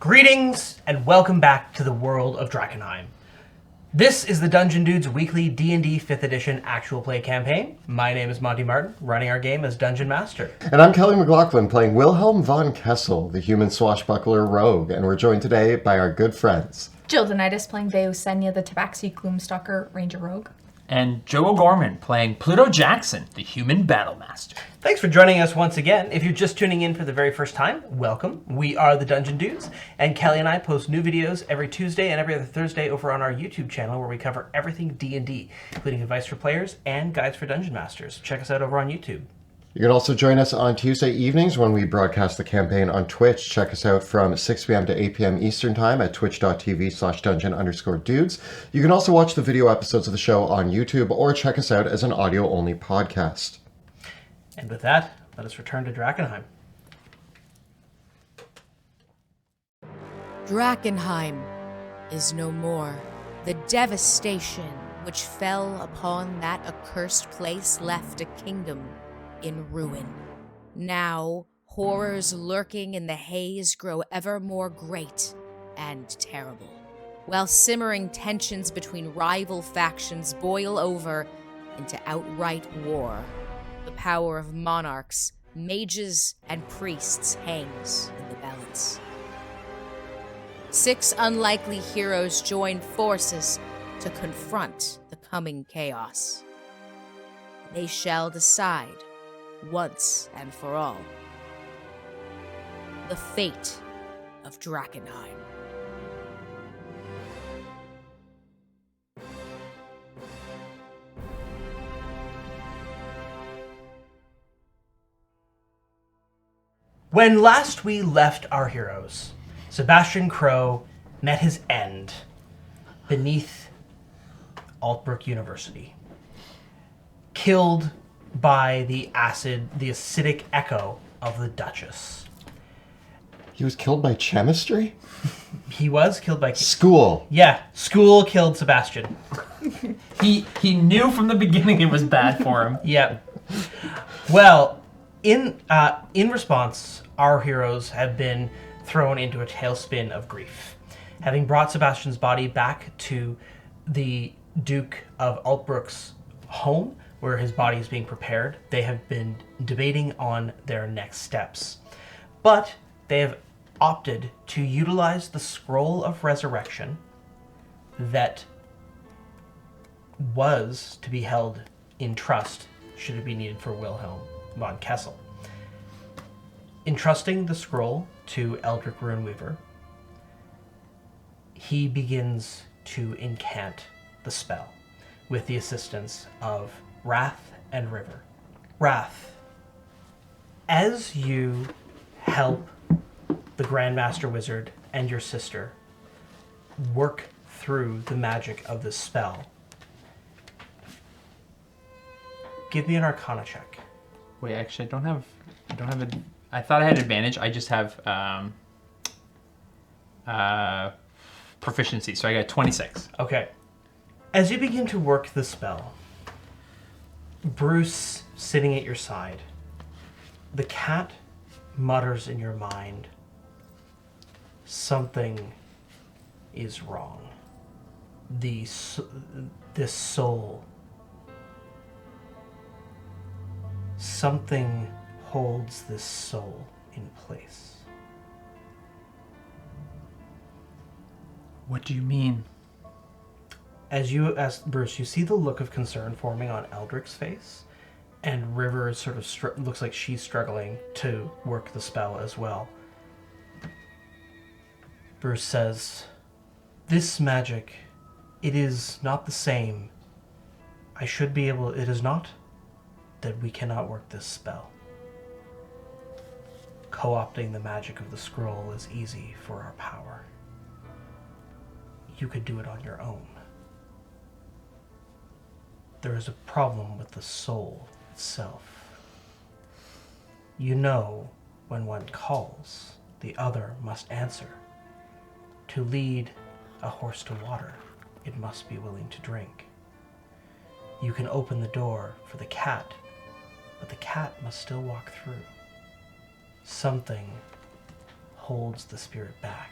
Greetings and welcome back to the world of Drakkenheim. This is the Dungeon Dudes weekly D&D 5th edition actual play campaign. My name is Monty Martin, running our game as Dungeon Master. And I'm Kelly McLaughlin, playing Wilhelm von Kessel, the human swashbuckler rogue, and we're joined today by our good friends. Jill Denitis playing Beosenia, the Tabaxi Gloomstalker Ranger Rogue. And Joe O'Gorman playing Pluto Jackson, the human battle master. Thanks for joining us once again. If you're just tuning in for the very first time, welcome. We are the Dungeon Dudes, and Kelly and I post new videos every Tuesday and every other Thursday over on our YouTube channel where we cover everything D&D, including advice for players and guides for Dungeon Masters. Check us out over on YouTube. You can also join us on Tuesday evenings when we broadcast the campaign on Twitch. Check us out from 6 p.m. to 8 p.m. Eastern Time at twitch.tv/dungeon_dudes. You can also watch the video episodes of the show on YouTube or check us out as an audio-only podcast. And with that, let us return to Drakkenheim. Drakkenheim is no more. The devastation which fell upon that accursed place left a kingdom in ruin. Now, horrors lurking in the haze grow ever more great and terrible, while simmering tensions between rival factions boil over into outright war. The power of monarchs, mages, and priests hangs in the balance. 6 unlikely heroes join forces to confront the coming chaos. They shall decide, once and for all, the fate of Drakkenheim. When last we left our heroes, Sebastian Crow met his end beneath Altbrook University, killed by the acidic echo of the Duchess. He was killed by chemistry? He was killed by... School. Yeah, school killed Sebastian. He knew from the beginning it was bad for him. Yep. Well, in response, our heroes have been thrown into a tailspin of grief. Having brought Sebastian's body back to the Duke of Altbrook's home, where his body is being prepared, they have been debating on their next steps. But they have opted to utilize the Scroll of Resurrection that was to be held in trust should it be needed for Wilhelm von Kessel. Entrusting the scroll to Eldrick Runeweaver, he begins to incant the spell with the assistance of Wrath and River. Wrath, as you help the Grandmaster Wizard and your sister work through the magic of this spell, give me an Arcana check. Wait, actually, I don't have I thought I had advantage. I just have proficiency, so I got 26. Okay. As you begin to work the spell, Bruce sitting at your side, the cat mutters in your mind, something is wrong. This soul, something holds this soul in place. What do you mean? As Bruce, you see the look of concern forming on Eldrick's face, and River is sort of looks like she's struggling to work the spell as well. Bruce says, "This magic, it is not the same. It is not that we cannot work this spell. Co-opting the magic of the scroll is easy for our power. You could do it on your own. There is a problem with the soul itself. You know, when one calls, the other must answer. To lead a horse to water, it must be willing to drink. You can open the door for the cat, but the cat must still walk through. Something holds the spirit back.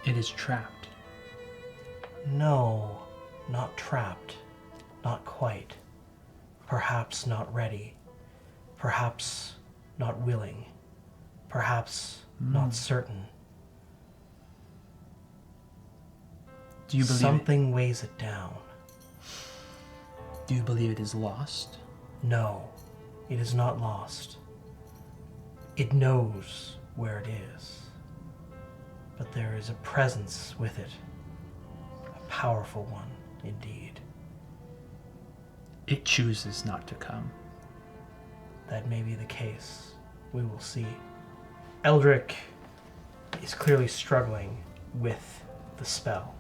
It is trapped. No, not trapped. Not quite. Perhaps not ready. Perhaps not willing. Perhaps not certain. Do you believe Something weighs it down. Do you believe it is lost? No, it is not lost. It knows where it is. But there is a presence with it. A powerful one, indeed. It chooses not to come. That may be the case. We will see. Eldrick is clearly struggling with the spell.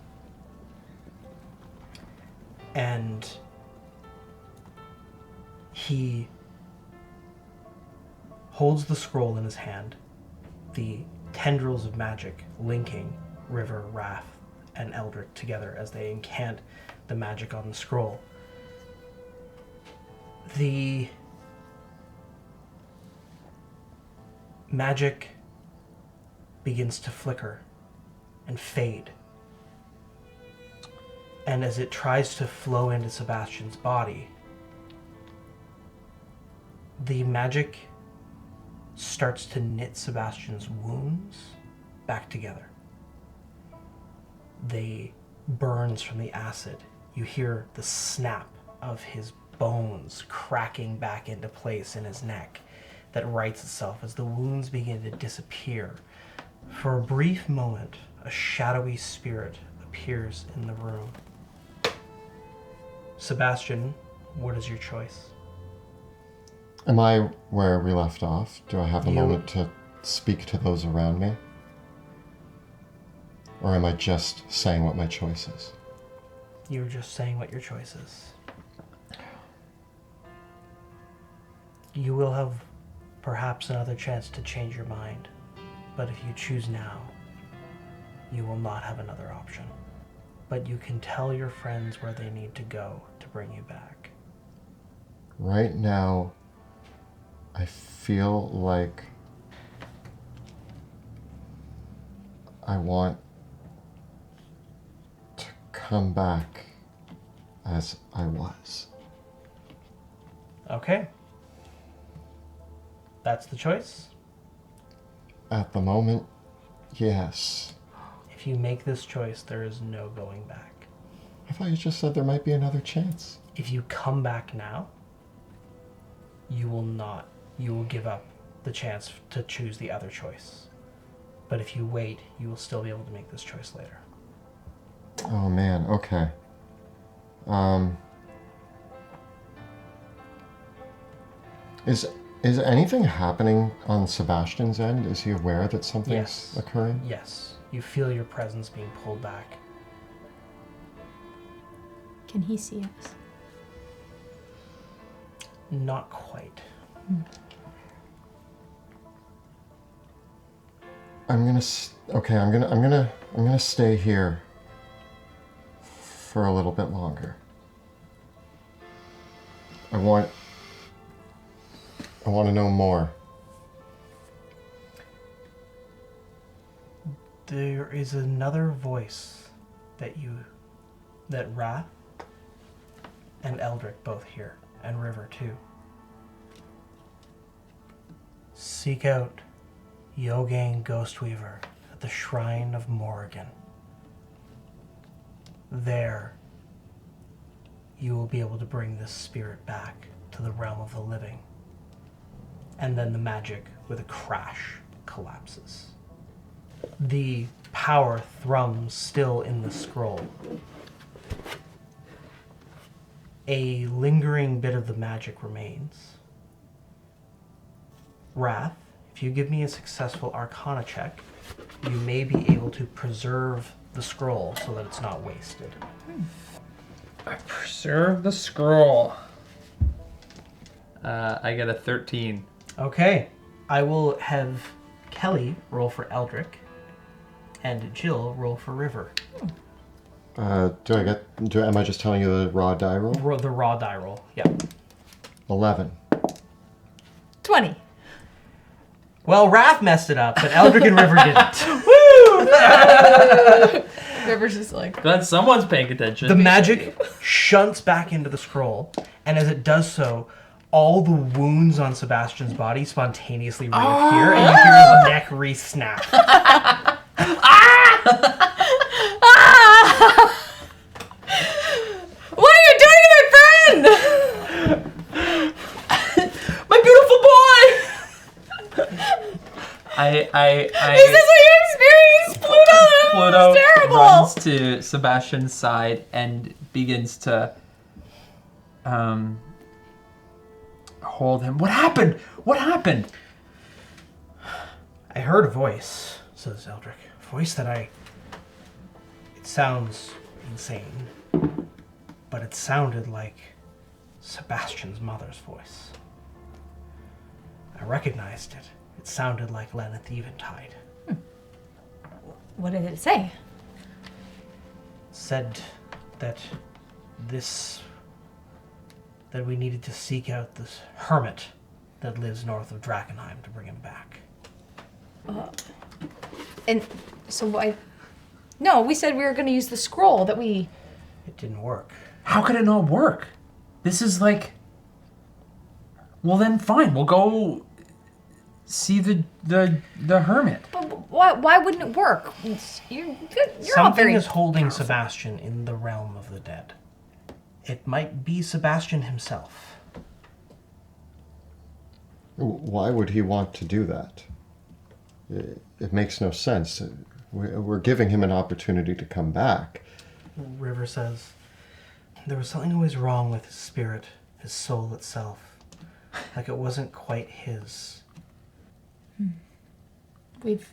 And he holds the scroll in his hand, the tendrils of magic linking River, Wrath, and Eldrick together as they incant the magic on the scroll. The magic begins to flicker and fade. And as it tries to flow into Sebastian's body, the magic starts to knit Sebastian's wounds back together. They burns from the acid. You hear the snap of his bones cracking back into place in his neck that rights itself as the wounds begin to disappear. For a brief moment, a shadowy spirit appears in the room. Sebastian, what is your choice? Am I where we left off? Do I have a You- moment to speak to those around me? Or am I just saying what my choice is? You're just saying what your choice is. You will have perhaps another chance to change your mind, but if you choose now, you will not have another option. But you can tell your friends where they need to go to bring you back. Right now, I feel like I want to come back as I was. Okay. That's the choice. At the moment, yes. If you make this choice, there is no going back. I thought you just said there might be another chance. If you come back now, you will not. You will give up the chance to choose the other choice. But if you wait, you will still be able to make this choice later. Oh man, okay. Is anything happening on Sebastian's end? Is he aware that something's Yes. occurring? Yes, you feel your presence being pulled back. Can he see us? Not quite. I'm gonna stay here for a little bit longer. I want to know more. There is another voice that Wrath and Eldrick both hear, and River too. Seek out Yogain Ghostweaver at the Shrine of Morrigan. There, you will be able to bring this spirit back to the realm of the living. And then the magic, with a crash, collapses. The power thrums still in the scroll. A lingering bit of the magic remains. Wrath, if you give me a successful Arcana check, you may be able to preserve the scroll so that it's not wasted. I preserve the scroll. I got a 13. Okay, I will have Kelly roll for Eldrick, and Jill roll for River. Am I just telling you the raw die roll? The raw die roll, yep. 11. 20. Well, Wrath messed it up, but Eldrick and River didn't. Woo! River's just like, Glad someone's paying attention. The magic shunts back into the scroll, and as it does so, all the wounds on Sebastian's body spontaneously reappear, and you hear his neck re-snap. what are you doing to my friend? My beautiful boy! Is this what you experienced, Pluto? Pluto It's terrible. runs to Sebastian's side and begins to hold him. What happened? What happened? I heard a voice, says Eldrick. A voice that it sounds insane, but it sounded like Sebastian's mother's voice. I recognized it. It sounded like Lenneth Eventide. What did it say? Said that we needed to seek out this hermit that lives north of Drakkenheim to bring him back. And so why? No, we said we were going to use the scroll that we. It didn't work. How could it not work? This is like... Well then, fine. We'll go see the hermit. But why wouldn't it work? You're all Something very. is holding Sebastian in the realm of the dead. It might be Sebastian himself. Why would he want to do that? It makes no sense. We're giving him an opportunity to come back. River says, there was something always wrong with his spirit, his soul itself. Like it wasn't quite his. We've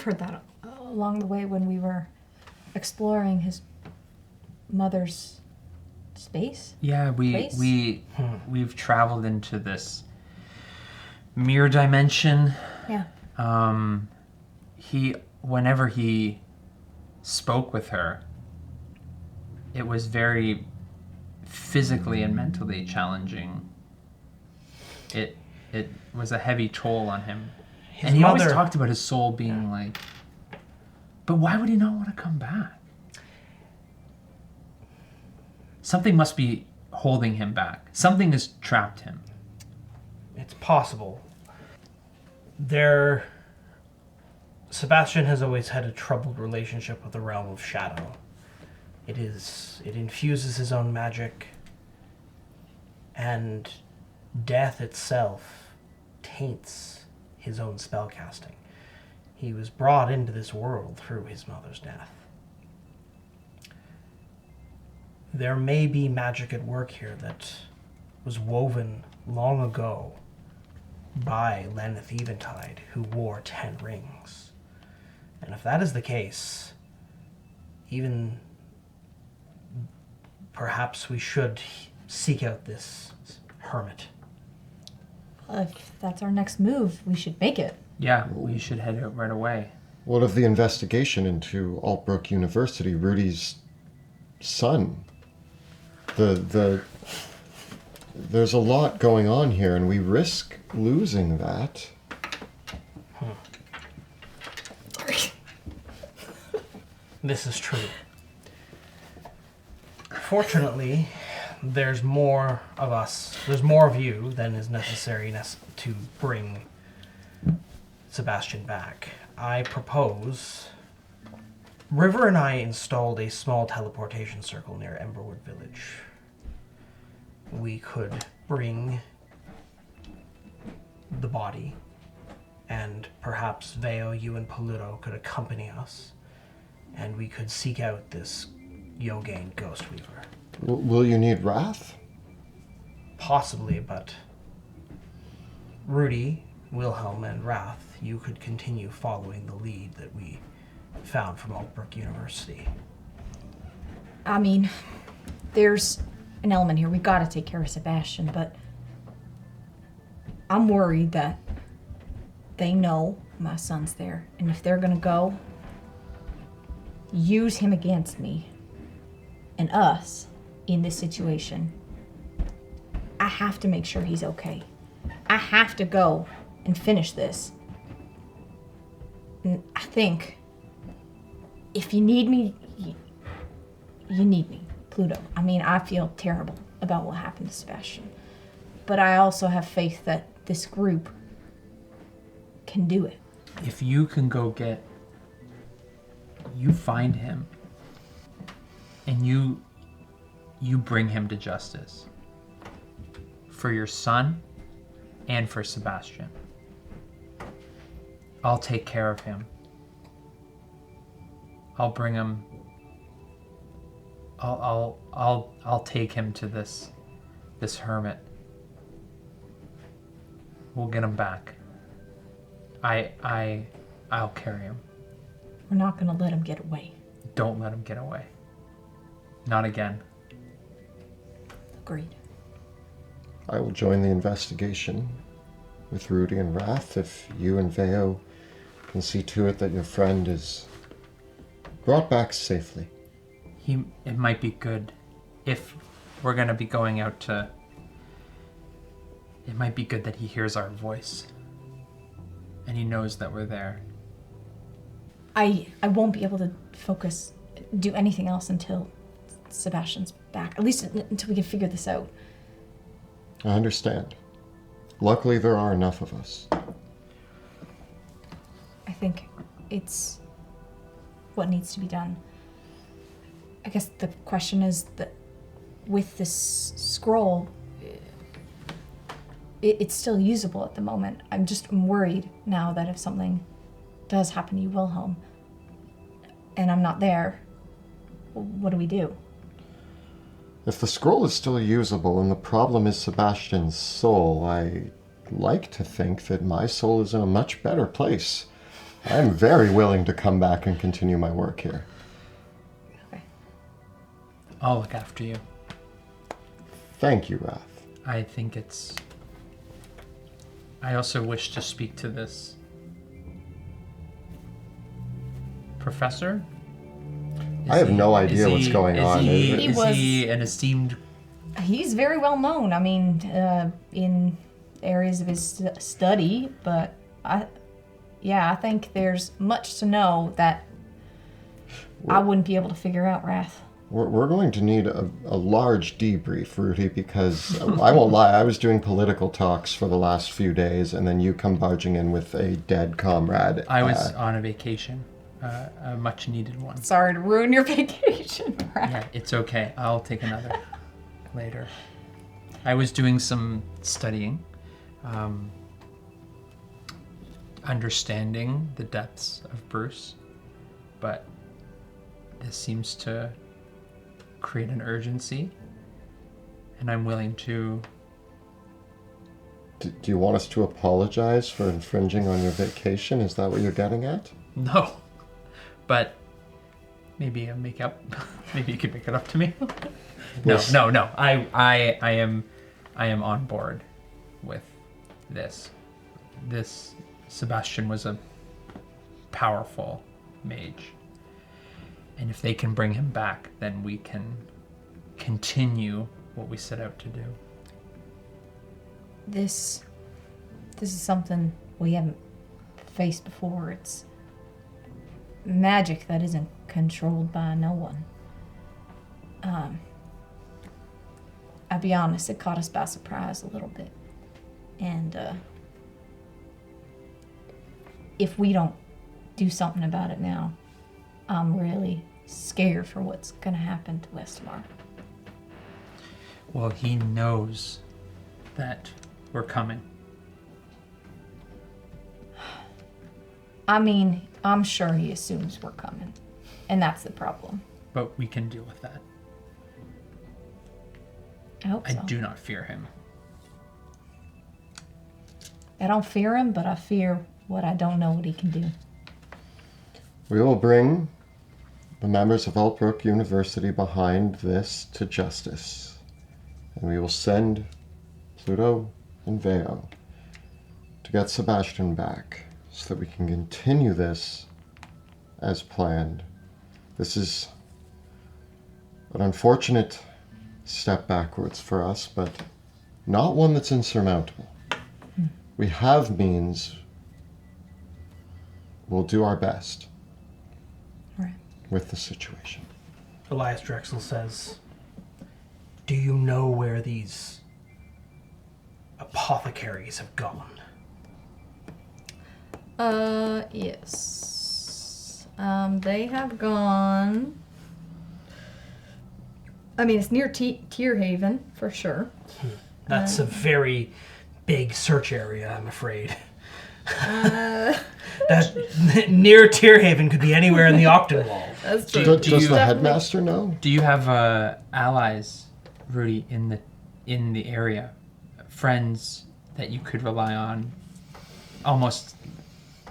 heard that along the way when we were exploring his mother's space. Yeah, we've traveled into this mirror dimension. Yeah. Whenever he spoke with her, it was very physically and mentally challenging. It was a heavy toll on him. And he always talked about his soul being like, but why would he not want to come back? Something must be holding him back. Something has trapped him. It's possible. Sebastian has always had a troubled relationship with the realm of shadow. It infuses his own magic, and death itself taints his own spellcasting. He was brought into this world through his mother's death. There may be magic at work here that was woven long ago by Lenneth Eventide, who wore 10 rings. And if that is the case, even perhaps we should seek out this hermit. If that's our next move, we should make it. Yeah, we should head out right away. What of the investigation into Altbrook University, Rudy's son? There's a lot going on here, and we risk losing that. This is true. Fortunately, there's more of us, there's more of you than is necessary to bring Sebastian back. I propose... River and I installed a small teleportation circle near Emberwood Village. We could bring the body, and perhaps Veo, you and Paluto could accompany us, and we could seek out this Yogane Ghost Weaver. Will you need Wrath? Possibly, but Rudy, Wilhelm, and Wrath, you could continue following the lead that we found from Altbrook University. I mean, there's an element here. We gotta take care of Sebastian, but I'm worried that they know my son's there, and if they're gonna go use him against me and us in this situation, I have to make sure he's okay. I have to go and finish this. And I think if you need me, you need me, Pluto. I mean, I feel terrible about what happened to Sebastian. But I also have faith that this group can do it. If you can go get, you find him, and you bring him to justice for your son and for Sebastian. I'll take care of him. I'll bring him. I'll take him to this hermit. We'll get him back. I'll carry him. We're not gonna let him get away. Don't let him get away. Not again. Agreed. I will join the investigation with Rudy and Wrath if you and Veo can see to it that your friend is brought back safely. It might be good if we're gonna be going out to. It might be good that he hears our voice and he knows that we're there. I won't be able to do anything else until Sebastian's back. At least until we can figure this out. I understand. Luckily, there are enough of us. I think it's what needs to be done. I guess the question is that with this scroll, it's still usable at the moment. I'm worried now that if something does happen to you, Wilhelm, and I'm not there, what do we do? If the scroll is still usable and the problem is Sebastian's soul, I like to think that my soul is in a much better place. I'm very willing to come back and continue my work here. Okay. I'll look after you. Thank you, Wrath. I think it's. I also wish to speak to this professor. I have no idea what's going on. Is he an esteemed? He's very well known. I mean, in areas of his study, but I think there's much to know that I wouldn't be able to figure out, Wrath. We're going to need a large debrief, Rudy, because I won't lie, I was doing political talks for the last few days, and then you come barging in with a dead comrade. I was on a vacation, a much needed one. Sorry to ruin your vacation, Wrath. Yeah, it's okay. I'll take another later. I was doing some studying, understanding the depths of Bruce, but this seems to create an urgency, and I'm willing to. Do you want us to apologize for infringing on your vacation? Is that what you're getting at? No, but maybe a make up. Maybe you could make it up to me. No. I am on board with this. This Sebastian was a powerful mage. And if they can bring him back, then we can continue what we set out to do. This is something we haven't faced before. It's magic that isn't controlled by no one. I'll be honest, it caught us by surprise a little bit. And if we don't do something about it now, I'm really scared for what's going to happen to Westmar. Well, he knows that we're coming. I mean, I'm sure he assumes we're coming. And that's the problem. But we can deal with that. I hope so. I do not fear him. I don't fear him, but I fear what I don't know what he can do. We will bring the members of Altbrook University behind this to justice. And we will send Pluto and Veo to get Sebastian back so that we can continue this as planned. This is an unfortunate step backwards for us, but not one that's insurmountable. We have means. We'll do our best. Right. with the situation. Elias Drexel says, "Do you know where these apothecaries have gone?" Yes. They have gone. I mean, it's near Tierhaven, for sure. That's a very big search area, I'm afraid. That near Tierhaven could be anywhere in the Octenwald. That's true. Does the headmaster know? Do you have allies, Rudy, in the area? Friends that you could rely on? Almost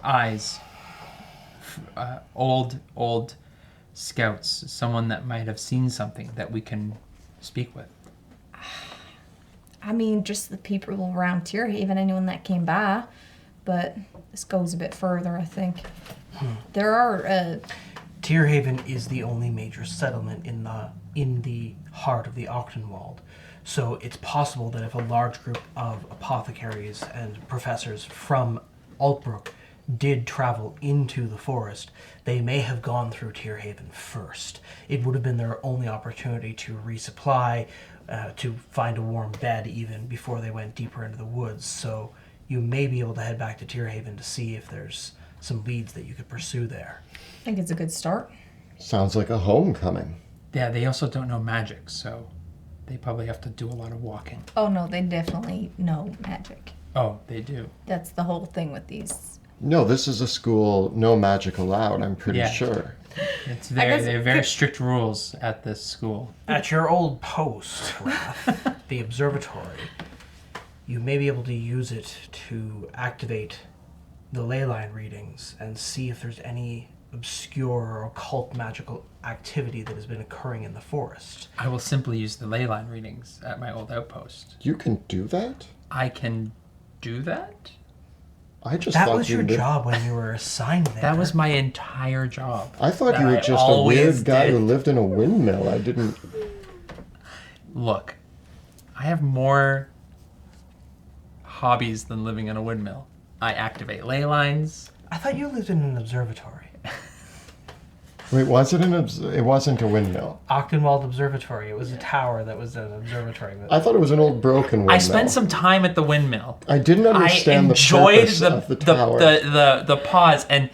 eyes. Old scouts. Someone that might have seen something that we can speak with. I mean, just the people around Tierhaven, anyone that came by. But this goes a bit further, I think. There are... Tierhaven is the only major settlement in the heart of the Octenwald. So it's possible that if a large group of apothecaries and professors from Altbrook did travel into the forest, they may have gone through Tierhaven first. It would have been their only opportunity to resupply, to find a warm bed even before they went deeper into the woods. So you may be able to head back to Tierhaven to see if there's some leads that you could pursue there. I think it's a good start. Sounds like a homecoming. Yeah, they also don't know magic, so they probably have to do a lot of walking. Oh, no, they definitely know magic. Oh, they do. That's the whole thing with these. No, this is a school, no magic allowed, I'm pretty sure. It's guess- they have very strict rules at this school. At your old post, Wrath, the observatory, you may be able to use it to activate the ley line readings and see if there's any obscure or occult magical activity that has been occurring in the forest. I will simply use the ley line readings at my old outpost. You can do that? I can do that? I just That thought was you your lived- job when you were assigned there. That was my entire job. I thought that you were I just a always weird guy did. who lived in a windmill. I didn't... Look, I have more hobbies than living in a windmill. I activate ley lines. I thought you lived in an observatory. Wait, was it it wasn't a windmill. Octenwald Observatory. It was a tower that was an observatory. I thought it was an old broken windmill. I spent some time at the windmill. I didn't understand I enjoyed the purpose of the tower. the pause and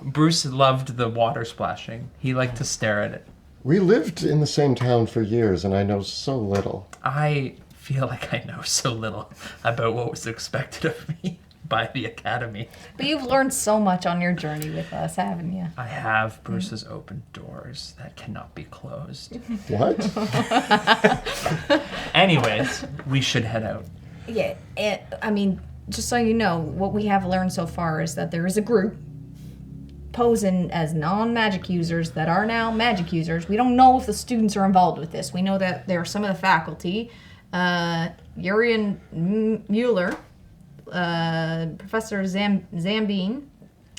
Bruce loved the water splashing. He liked to stare at it. We lived in the same town for years, and I know so little. I feel like I know so little about what was expected of me by the academy. But you've learned so much on your journey with us, haven't you? I have Bruce's open doors that cannot be closed. What? Anyways, we should head out. Yeah, I mean, just so you know, what we have learned so far is that there is a group posing as non-magic users that are now magic users. We don't know if the students are involved with this. We know that there are some of the faculty. Urian Mueller, Professor Zambine,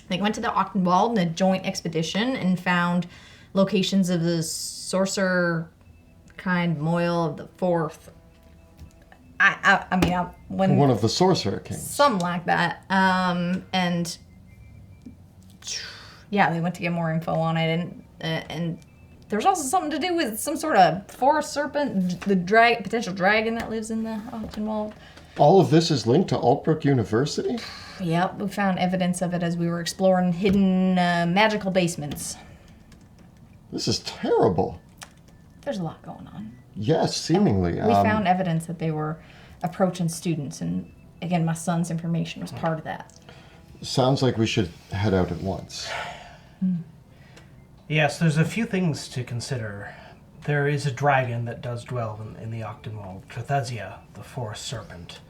they went to the Octenwald in a joint expedition and found locations of the sorcerer kind Moyle of the Fourth. When One of the Sorcerer Kings. something like that. And yeah, they went to get more info on it, and there's also something to do with some sort of forest serpent, the potential dragon that lives in the Octenwald. All of this is linked to Altbrook University? Yep, we found evidence of it as we were exploring hidden magical basements. This is terrible. There's a lot going on. Yes, seemingly. We found evidence that they were approaching students, and again, my son's information was part of that. Sounds like we should head out at once. Yes, there's a few things to consider. There is a dragon that does dwell in the Octenwald, Trethezia, the forest serpent.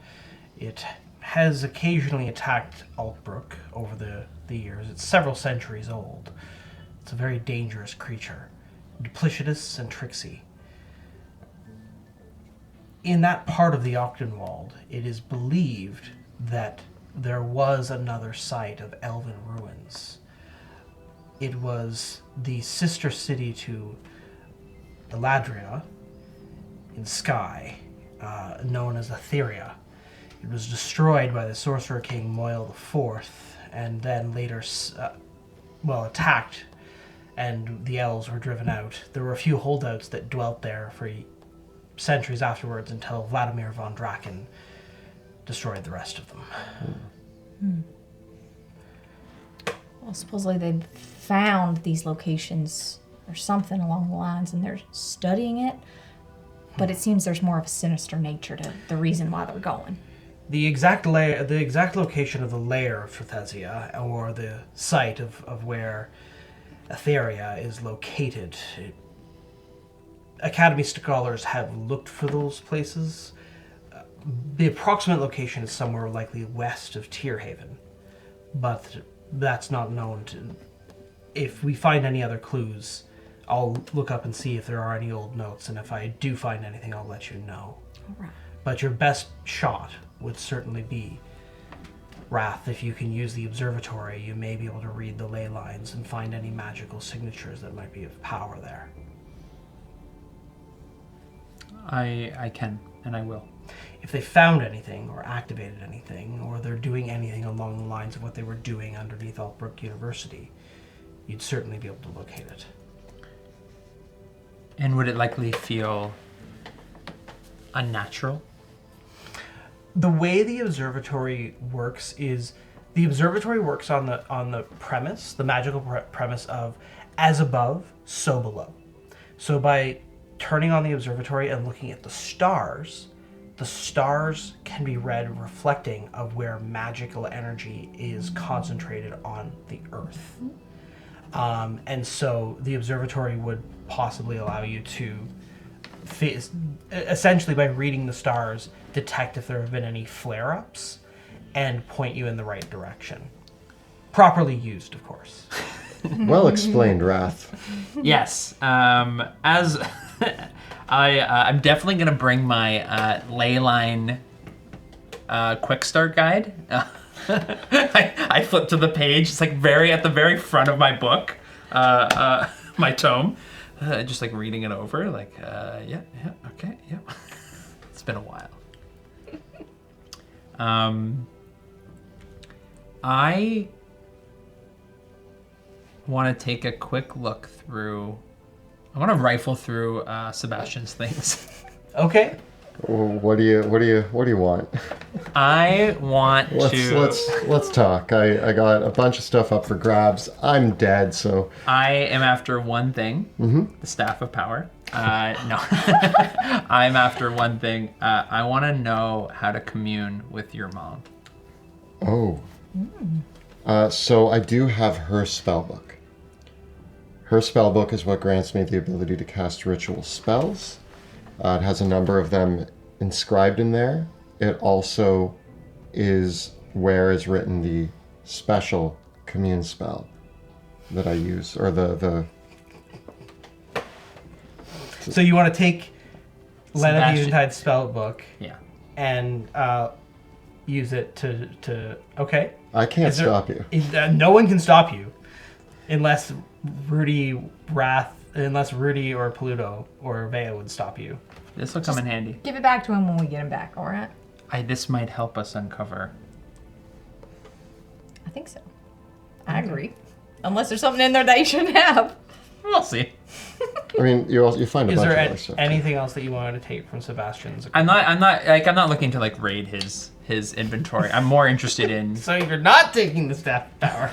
It has occasionally attacked Altbrook over the years. It's several centuries old. It's a very dangerous creature, duplicitous and tricksy. In that part of the Octenwald, it is believed that there was another site of elven ruins. It was the sister city to Eladria in Skye, known as Etheria. It was destroyed by the Sorcerer King Moyle IV, and then later, attacked and the elves were driven out, there were a few holdouts that dwelt there for centuries afterwards until Vladimir von Draken destroyed the rest of them. Well, supposedly they found these locations or something along the lines, and they're studying it. But it seems there's more of a sinister nature to the reason why they're going. The exact location of the lair of Trethesia, or the site of where Etheria is located, Academy scholars have looked for those places. The approximate location is somewhere likely west of Tierhaven, but that's not known to... If we find any other clues, I'll look up and see if there are any old notes, and if I do find anything, I'll let you know. All right. But your best shot would certainly be Wrath. If you can use the observatory, you may be able to read the ley lines and find any magical signatures that might be of power there. I can, and I will. If they found anything or activated anything, or they're doing anything along the lines of what they were doing underneath Altbrook University, you'd certainly be able to locate it. And would it likely feel unnatural? The way the observatory works is the observatory works on the premise, the magical premise of as above, so below. So by turning on the observatory and looking at the stars can be read reflecting of where magical energy is concentrated on the Earth. And so the observatory would possibly allow you to, essentially by reading the stars, detect if there have been any flare-ups and point you in the right direction. Properly used, of course. Well explained, Wrath. Yes. As I'm definitely going to bring my leyline quick start guide. I flip to the page. It's like at the very front of my book, my tome. Just like reading it over, like, yeah, okay, yeah. It's been a while. I want to take a quick look through. I want to rifle through Sebastian's things. Okay. What do you want? I want Let's talk. I got a bunch of stuff up for grabs. I'm dead, so I am after one thing. The Staff of Power. No. I'm after one thing. I want to know how to commune with your mom. Oh. So I do have her spellbook. Her spellbook is what grants me the ability to cast ritual spells. It has a number of them inscribed in there. It also is where is written the special commune spell that I use, or the. So you want to take Lena Sebastian. Eventide's spellbook Yeah. and use it to okay. I can't stop you. No one can stop you, unless Rudy or Pluto or Vea would stop you. This will come in handy. Give it back to him when we get him back, all right? This might help us uncover. I think so. I agree. Unless there's something in there that you shouldn't have. We'll see. I mean, you find a Is bunch there of other stuff. anything else that you wanted to take from Sebastian's? I'm not looking to like raid his inventory. I'm more interested in. So you're not taking the staff of power.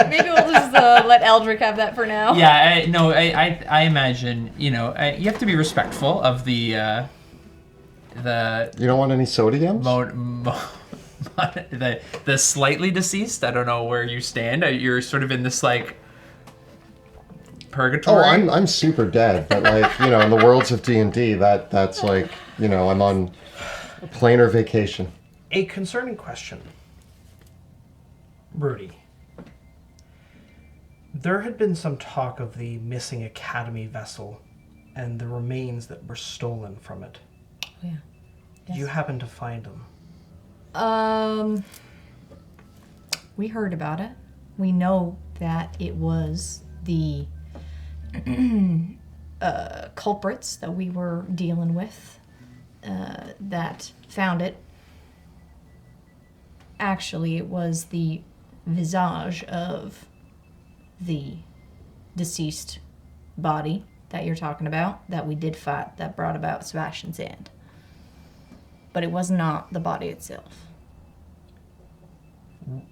Maybe we'll just let Eldrick have that for now. Yeah, I imagine, you have to be respectful of the You don't want any sodiums? the slightly deceased. I don't know where you stand. You're sort of in this like purgatory. Oh, I'm super dead, but like, in the worlds of D&D, that's like, I'm on a planar vacation. A concerning question. Rudy. There had been some talk of the missing Academy vessel and the remains that were stolen from it. Oh, yeah. Did you happen to find them? We heard about it. We know that it was the culprits that we were dealing with that found it. Actually, it was the visage of the deceased body that you're talking about, that we did fight, that brought about Sebastian's end. But it was not the body itself.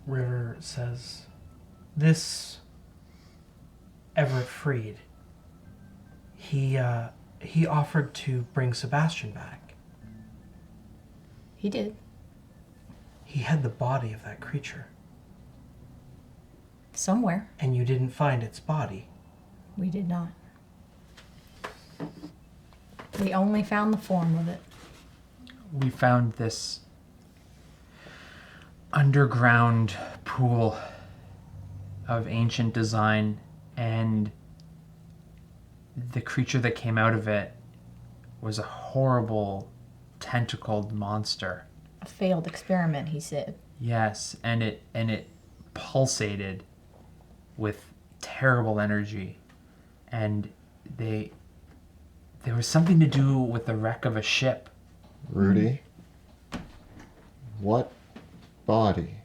River says, this Everett Freed, he offered to bring Sebastian back. He did. He had the body of that creature. Somewhere. And you didn't find its body. We did not. We only found the form of it. We found this underground pool of ancient design, and the creature that came out of it was a horrible tentacled monster. A failed experiment, he said. Yes, and it pulsated with terrible energy, and there was something to do with the wreck of a ship. Rudy, what body?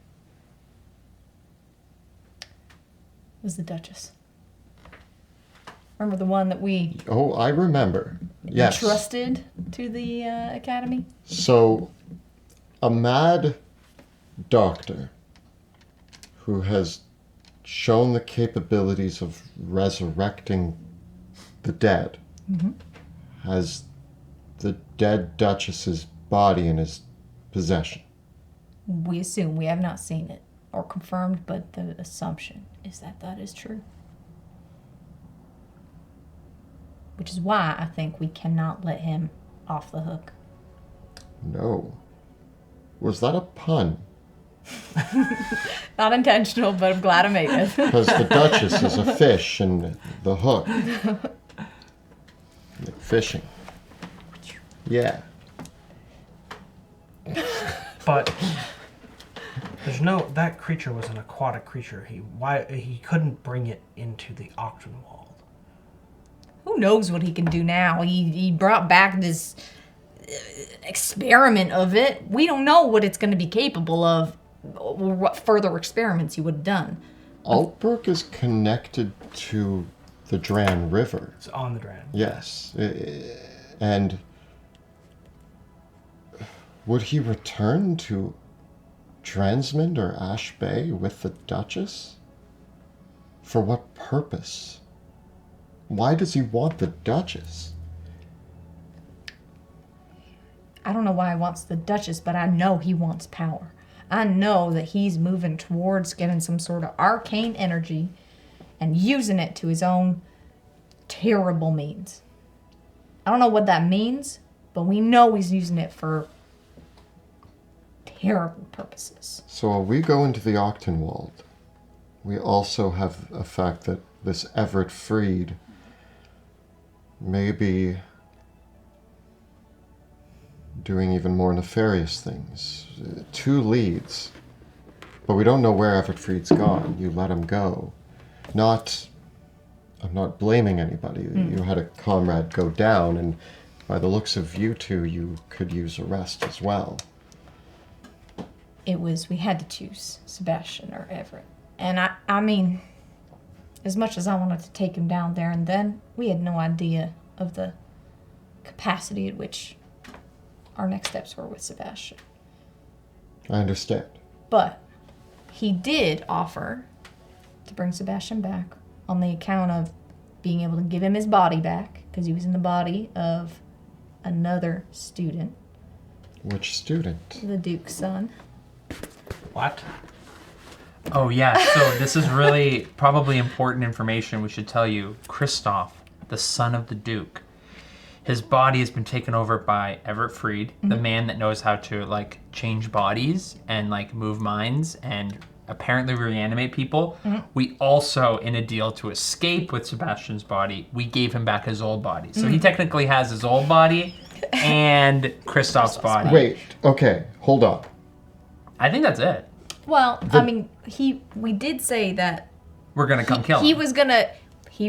It was the Duchess. Remember the one that we Oh, I remember. Yes. entrusted to the academy? So, a mad doctor who has shown the capabilities of resurrecting the dead has the dead Duchess's body in his possession. We assume. We have not seen it or confirmed, but the assumption is that that is true. Which is why I think we cannot let him off the hook. No. Was that a pun? Not intentional, but I'm glad I made it. Because the Duchess is a fish and the hook. Like fishing. Yeah. But that creature was an aquatic creature. He couldn't bring it into the Octenwald. Who knows what he can do now? He brought back this experiment of it. We don't know what it's going to be capable of, or what further experiments he would have done. Altbrook is connected to the Dran River. It's on the Dran. Yes. And would he return to Dransmond or Ash Bay with the Duchess? For what purpose? Why does he want the Duchess? I don't know why he wants the Duchess, but I know he wants power. I know that he's moving towards getting some sort of arcane energy and using it to his own terrible means. I don't know what that means, but we know he's using it for terrible purposes. So while we go into the Octenwald, we also have a fact that this Everett Freed may be doing even more nefarious things. 2 leads, but we don't know where Everett Freed's gone. You let him go. I'm not blaming anybody. You had a comrade go down, and by the looks of you two, you could use a rest as well. We had to choose Sebastian or Everett. And I mean, as much as I wanted to take him down there and then, we had no idea of the capacity at which our next steps were with Sebastian. I understand. But he did offer to bring Sebastian back on the account of being able to give him his body back, because he was in the body of another student. Which student? The Duke's son. What? Oh yeah, so this is really probably important information we should tell you. Christoph, the son of the Duke, his body has been taken over by Everett Freed, the man that knows how to change bodies and move minds and apparently reanimate people. We also, in a deal to escape with Sebastian's body, we gave him back his old body. So he technically has his old body and Christoph's body. Wait, okay, hold on. I think that's it. Well, I mean, we did say that We're gonna come kill him. he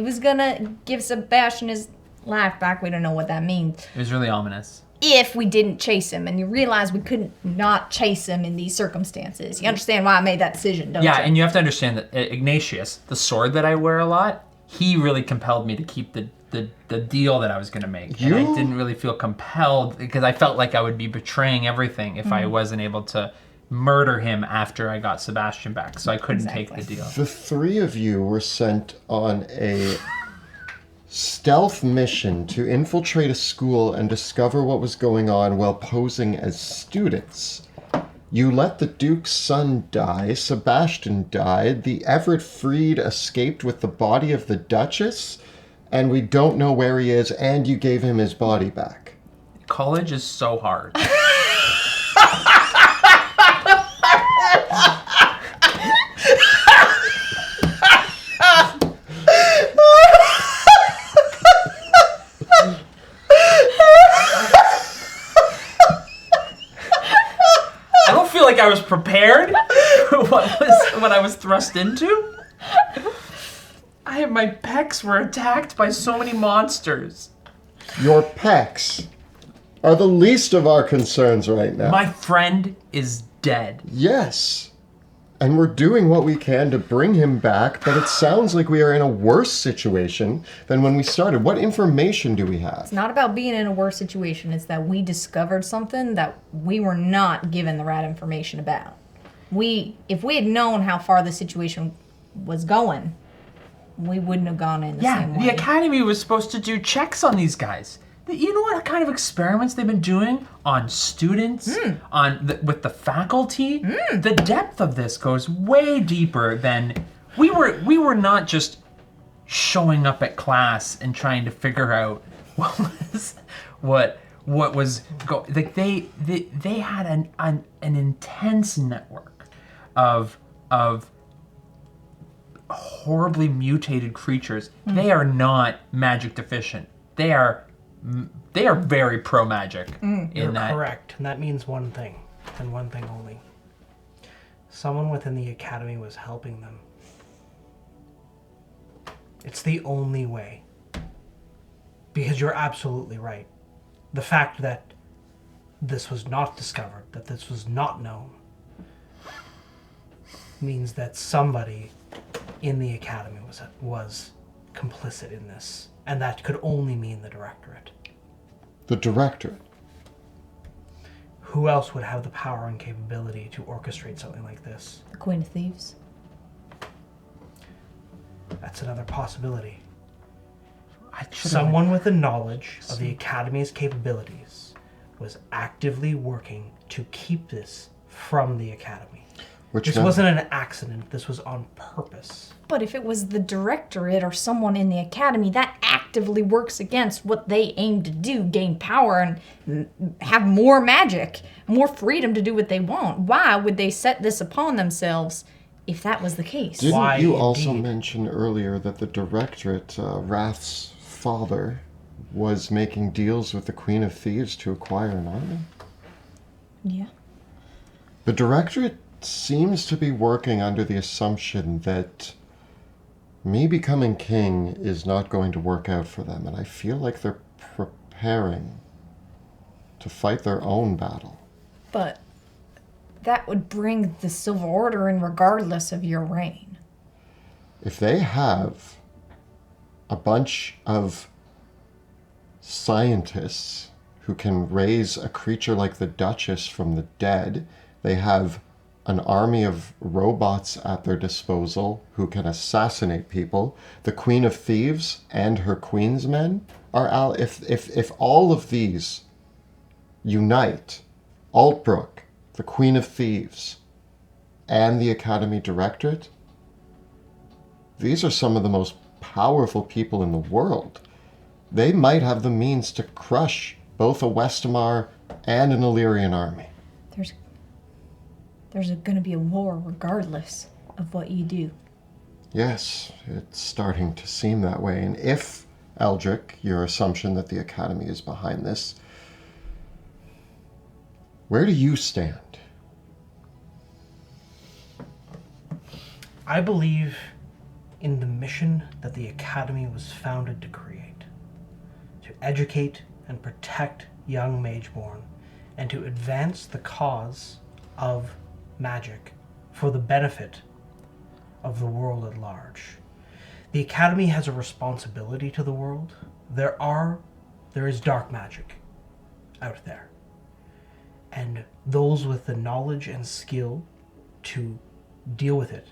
was gonna give Sebastian his life back. We don't know what that means. It was really ominous. if we didn't chase him, and you realize we couldn't not chase him in these circumstances. You understand why I made that decision, don't you? Yeah, and you have to understand that Ignatius, the sword that I wear a lot, he really compelled me to keep the deal that I was going to make. And I didn't really feel compelled because I felt like I would be betraying everything if I wasn't able to murder him after I got Sebastian back. So I couldn't take the deal. The three of you were sent on a stealth mission to infiltrate a school and discover what was going on while posing as students. You let the Duke's son die, Sebastian died, the Everett freed escaped with the body of the Duchess, and we don't know where he is, and you gave him his body back. College is so hard. I don't feel like I was prepared for what I was thrust into. My pecs were attacked by so many monsters. Your pecs are the least of our concerns right now. My friend is dead. Yes. And we're doing what we can to bring him back, but it sounds like we are in a worse situation than when we started. What information do we have? It's not about being in a worse situation. It's that we discovered something that we were not given the right information about. If we had known how far the situation was going, we wouldn't have gone in the same way. The Academy was supposed to do checks on these guys. You know what kind of experiments they've been doing on students, with the faculty? The depth of this goes way deeper than we were not just showing up at class and trying to figure out what was like they had an intense network of horribly mutated creatures. They are not magic deficient. They are very pro magic. You're correct, and that means one thing, and one thing only. Someone within the Academy was helping them. It's the only way. Because you're absolutely right. The fact that this was not discovered, that this was not known, means that somebody in the Academy was complicit in this. And that could only mean the Directorate. The Directorate? Who else would have the power and capability to orchestrate something like this? The Queen of Thieves. That's another possibility. Someone with the knowledge of the Academy's capabilities was actively working to keep this from the Academy. This wasn't an accident. This was on purpose. But if it was the Directorate or someone in the Academy, that actively works against what they aim to do, gain power and have more magic, more freedom to do what they want. Why would they set this upon themselves if that was the case? Didn't you also mention earlier that the Directorate, Wrath's father, was making deals with the Queen of Thieves to acquire an army? Yeah. The Directorate seems to be working under the assumption that me becoming king is not going to work out for them, and I feel like they're preparing to fight their own battle. But that would bring the Silver Order in regardless of your reign. If they have a bunch of scientists who can raise a creature like the Duchess from the dead, they have an army of robots at their disposal who can assassinate people. The Queen of Thieves and her Queen's men are if all of these unite, Altbrook, the Queen of Thieves, and the Academy Directorate, these are some of the most powerful people in the world. They might have the means to crush both a Westamar and an Illyrian army. There's going to be a war regardless of what you do. Yes, it's starting to seem that way. And if, Eldrick, your assumption that the Academy is behind this, where do you stand? I believe in the mission that the Academy was founded to create. To educate and protect young Mageborn and to advance the cause of magic for the benefit of the world at large. The Academy has a responsibility to the world. There is dark magic out there. And those with the knowledge and skill to deal with it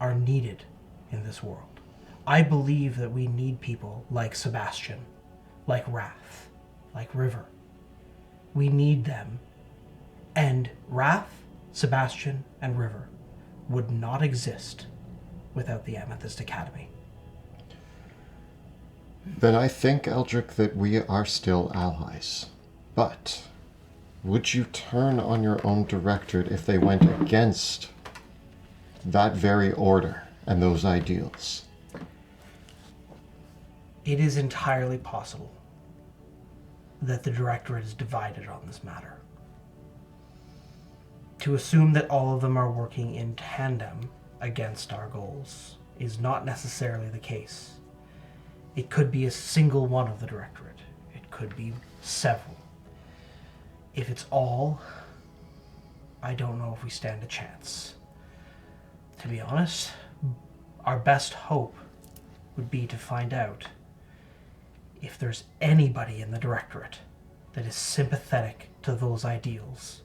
are needed in this world. I believe that we need people like Sebastian, like Wrath, like River. We need them. And Wrath, Sebastian, and River would not exist without the Amethyst Academy. Then I think, Eldrick, that we are still allies. But would you turn on your own directorate if they went against that very order and those ideals? It is entirely possible that the directorate is divided on this matter. To assume that all of them are working in tandem against our goals is not necessarily the case. It could be a single one of the directorate. It could be several. If it's all, I don't know if we stand a chance. To be honest, our best hope would be to find out if there's anybody in the directorate that is sympathetic to those ideals.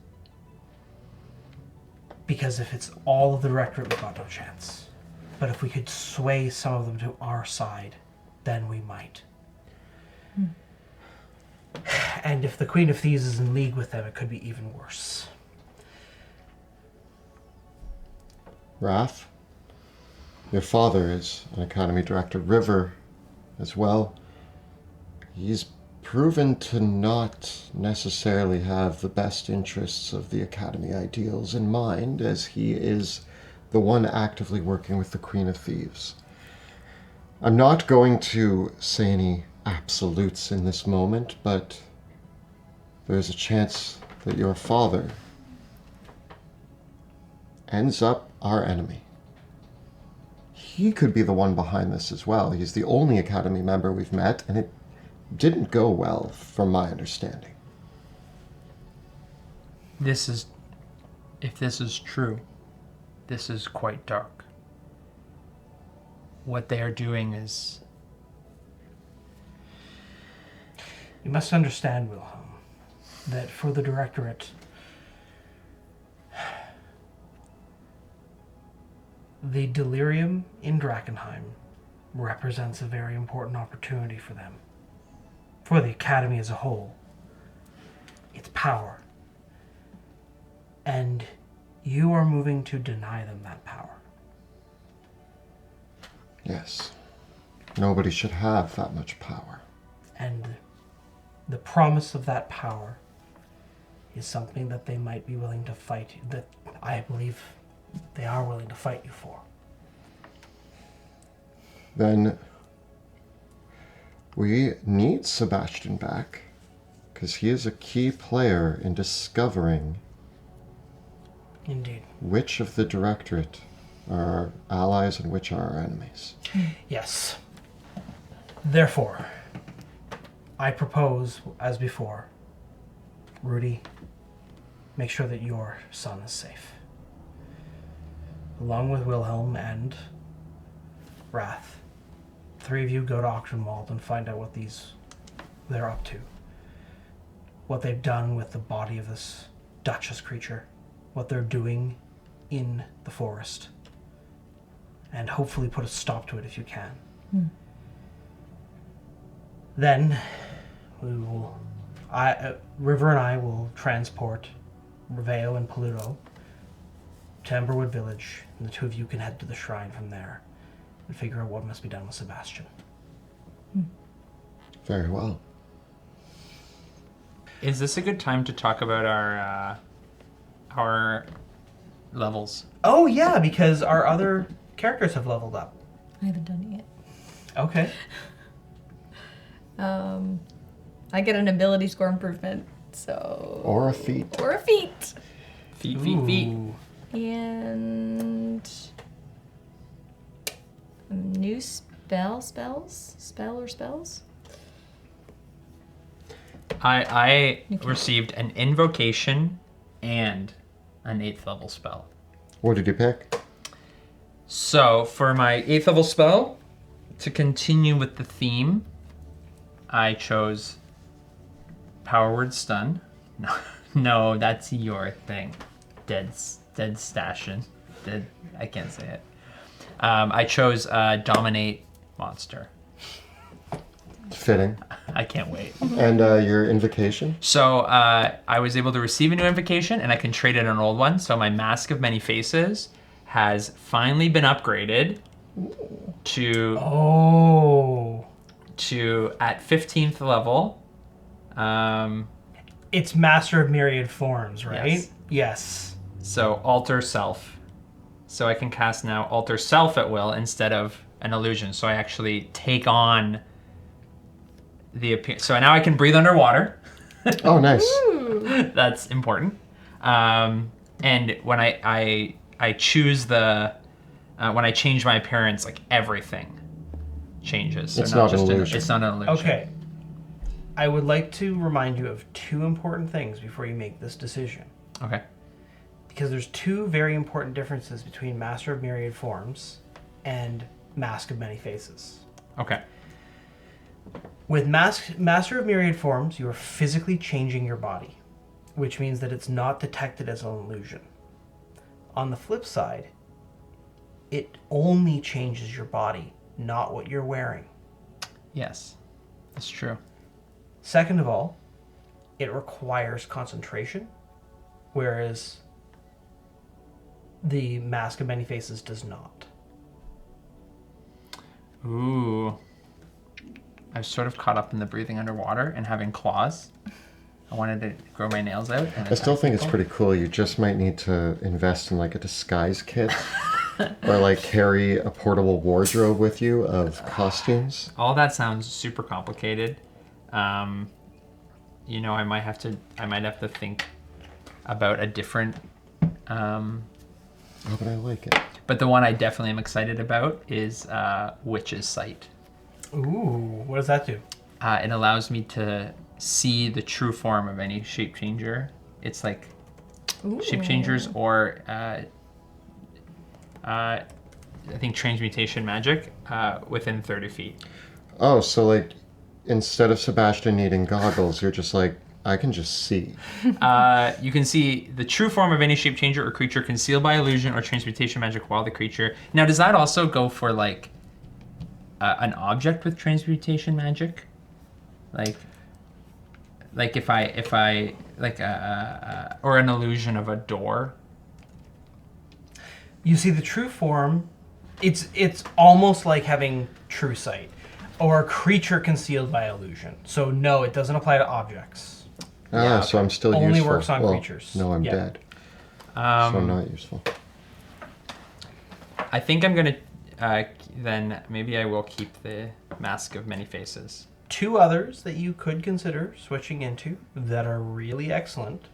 Because if it's all of the directorate, we've got no chance. But if we could sway some of them to our side, then we might. And if the Queen of Thieves is in league with them, it could be even worse. Wrath, your father is an Academy director. River, as well. He's proven to not necessarily have the best interests of the Academy ideals in mind, as he is the one actively working with the Queen of Thieves. I'm not going to say any absolutes in this moment, but there's a chance that your father ends up our enemy. He could be the one behind this as well. He's the only Academy member we've met, and it didn't go well, from my understanding. If this is true, this is quite dark. What they are doing is... You must understand, Wilhelm, that for the directorate, the delirium in Drakkenheim represents a very important opportunity for them. For the Academy as a whole. It's power. And you are moving to deny them that power. Yes. Nobody should have that much power. And the promise of that power is something that they might be willing to fight, that I believe they are willing to fight you for. Then we need Sebastian back, because he is a key player in discovering Indeed. which of the directorate are our allies and which are our enemies. Yes. Therefore, I propose, as before, Rudy, make sure that your son is safe. Along with Wilhelm and Wrath, three of you go to Oxenwald and find out what they're up to. What they've done with the body of this Duchess creature. What they're doing in the forest. And hopefully put a stop to it if you can. Then, River and I will transport Reveo and Paluto to Emberwood Village, and the two of you can head to the shrine from there and figure out what must be done with Sebastian. Very well. Is this a good time to talk about our levels? Oh yeah, because our other characters have leveled up. I haven't done it yet. Okay. I get an ability score improvement, so... Or a feat. Or a feat. Feet. Ooh. And... new spells? Spell or spells? I received an invocation and an 8th level spell. What did you pick? So for my 8th level spell, to continue with the theme, I chose Power Word Stun. No, that's your thing. Dead stashin'. I can't say it. I chose Dominate Monster. Fitting. I can't wait. And your invocation? So I was able to receive a new invocation, and I can trade in an old one. So my Mask of Many Faces has finally been upgraded to at 15th level. It's Master of Myriad Forms, right? Yes. Yes. So Alter Self. So I can cast now Alter Self at will instead of an illusion. So I actually take on the appearance. So now I can breathe underwater. Oh, nice. That's important. And when I choose when I change my appearance, like everything changes. So It's not an illusion. It's not an illusion. Okay. I would like to remind you of two important things before you make this decision. Okay. Because there's two very important differences between Master of Myriad Forms and Mask of Many Faces. Okay. With Master of Myriad Forms, you are physically changing your body, which means that it's not detected as an illusion. On the flip side, it only changes your body, not what you're wearing. Yes, that's true. Second of all, it requires concentration, whereas the Mask of Many Faces does not. Ooh. I was sort of caught up in the breathing underwater and having claws. I wanted to grow my nails out. And I still attack think it's people. pretty cool. You just might need to invest in like a disguise kit or like carry a portable wardrobe with you of costumes. All that sounds super complicated. I might have to think about a different. Oh, but I like it. But the one I definitely am excited about is Witch's Sight. Ooh, what does that do? It allows me to see the true form of any shape changer. It's like shape changers or I think transmutation magic within 30 feet. Oh, so like instead of Sebastian needing goggles, you're just like, I can just see. You can see the true form of any shape changer or creature concealed by illusion or transmutation magic while the creature. Now, does that also go for like an object with transmutation magic? Like if I like or an illusion of a door. You see the true form. It's almost like having true sight, or a creature concealed by illusion. So no, it doesn't apply to objects. So I'm still Only useful. works on Well, creatures. No, I'm Yeah. dead. So I'm not useful. I think I'm gonna then maybe I will keep the Mask of Many Faces. Two others that you could consider switching into that are really excellent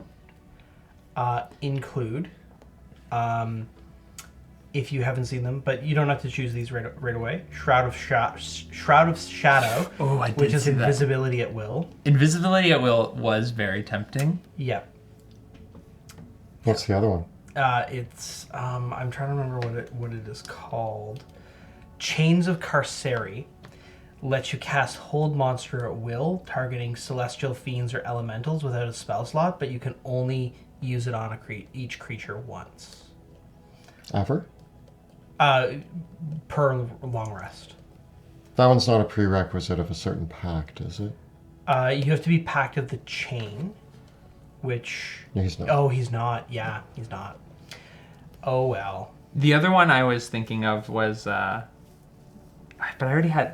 include, if you haven't seen them, but you don't have to choose these right away. Shroud of Shadow, Oh, I did which is see that. invisibility at will. Invisibility at will was very tempting. Yeah, What's the other one? it's I'm trying to remember what it is called. Chains of Carceri lets you cast Hold Monster at will, targeting celestial fiends or elementals without a spell slot, but you can only use it on each creature once. Ever? Per long rest. That one's not a prerequisite of a certain pact, is it? You have to be Pact of the Chain, which... No, he's not. Oh, he's not. Yeah, he's not. Oh, well. The other one I was thinking of was, but I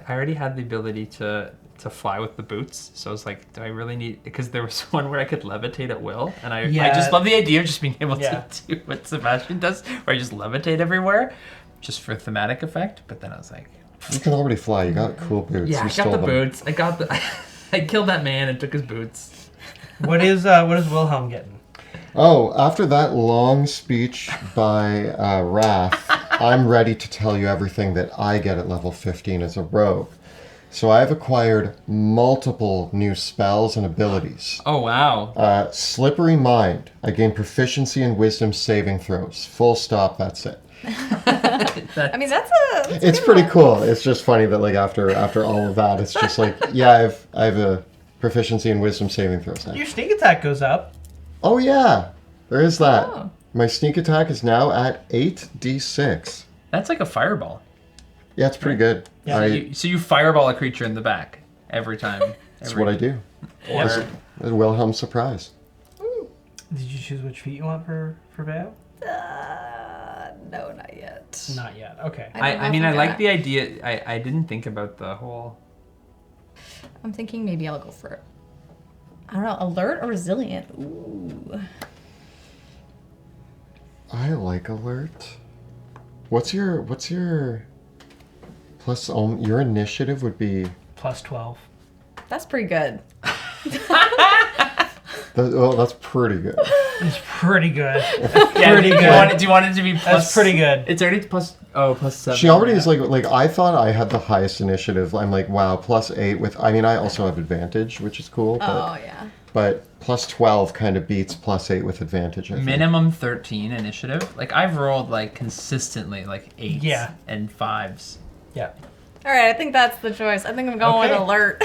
already had the ability to fly with the boots. So I was like, do I really need? Because there was one where I could levitate at will, and I just love the idea of just being able to do what Sebastian does, where I just levitate everywhere, just for thematic effect. But then I was like, You can already fly. You got cool boots. yeah, You I got stole the them. boots. I killed that man and took his boots. What is Wilhelm getting? Oh, after that long speech by Wrath, I'm ready to tell you everything that I get at level 15 as a rogue. So I've acquired multiple new spells and abilities. Oh, wow. Slippery Mind. I gain proficiency in wisdom saving throws. Full stop, that's it. I mean, that's a It's pretty cool. It's just funny that like after all of that, it's just like, yeah, I have a proficiency in wisdom saving throws now. Your sneak attack goes up. Oh yeah, there is that. Oh. My sneak attack is now at 8d6. That's like a fireball. Yeah, it's pretty good. Yeah. So you fireball a creature in the back every time. That's what I do. Or, It's a Wilhelm surprise. Did you choose which feat you want for Vale? No, not yet. Not yet. Okay. I mean, I like the idea. I didn't think about the whole... I'm thinking maybe I'll go for it. I don't know, alert or resilient? Ooh. I like alert. What's your plus? Your initiative would be. Plus 12. That's pretty good. That's pretty good. It's pretty good. Yeah, Pretty do good. you want it to be plus... That's pretty good. It's already plus 7. She already is like I thought I had the highest initiative. I'm like, wow, +8 with. I mean, I also have advantage, which is cool. But, Oh, yeah. But plus 12 kind of beats +8 with advantage. I think. Minimum 13 initiative. Like, I've rolled, like, consistently, like, 8s Yeah. and 5s. Yeah. All right, I think that's the choice. I think I'm going Okay. with alert.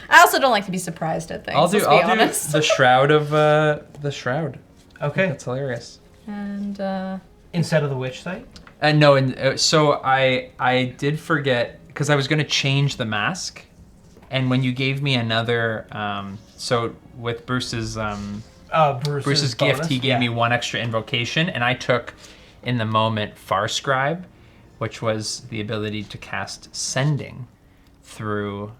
I also don't like to be surprised at things. I'll do let's be honest. the shroud of, the shroud. Okay. That's hilarious. And, Instead of the witch site? No, and so I did forget, because I was going to change the mask, and when you gave me another, so with Bruce's Bruce's gift, bonus? he gave me one extra invocation, and I took, in the moment, Far Scribe, which was the ability to cast Sending through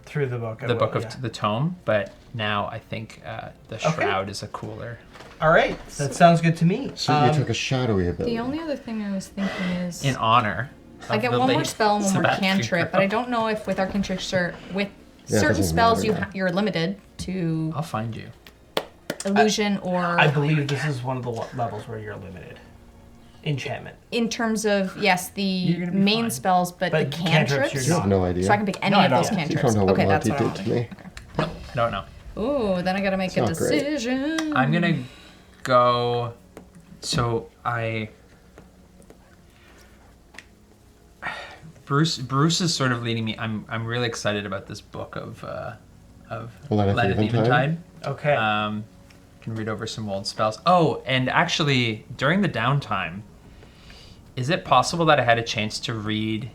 Through the book. the book of the tome, but now I think the shroud is a cooler. All right. That sounds good to me. So you took a shadowy ability. the only other thing I was thinking is... In honor. I of get the one more late spell and one more Sebastian cantrip, but I don't know if with our cantrips with Yeah, it certain doesn't spells matter now. you're limited to I'll find you. illusion or I believe this is one of the levels where you're limited. Enchantment. in terms of the You're gonna be main fine. spells, but the But cantrips, cantrips. You you're have no idea. So I can pick any No, I of those don't. You cantrips. don't know what Okay, that's Monty what did I to me. No, I don't know. Ooh, then I gotta make a not great. decision. I'm gonna go. So Bruce is sort of leading me. I'm really excited about this book of Leneth Eventide? Okay. Can read over some old spells. Oh, and actually, during the downtime, is it possible that I had a chance to read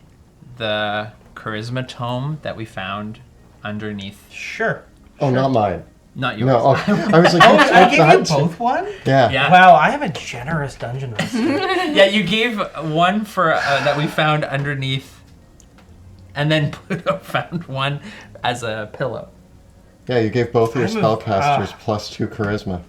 the charisma tome that we found underneath? Sure. Oh, not mine. Not yours. No, I was like, Oh, you I took gave you that too. both one? Yeah. Yeah. Wow, I am a generous dungeon master. Yeah, you gave one for that we found underneath, and then Pluto found one as a pillow. Yeah, you gave both of your I'm a- spellcasters +2 charisma.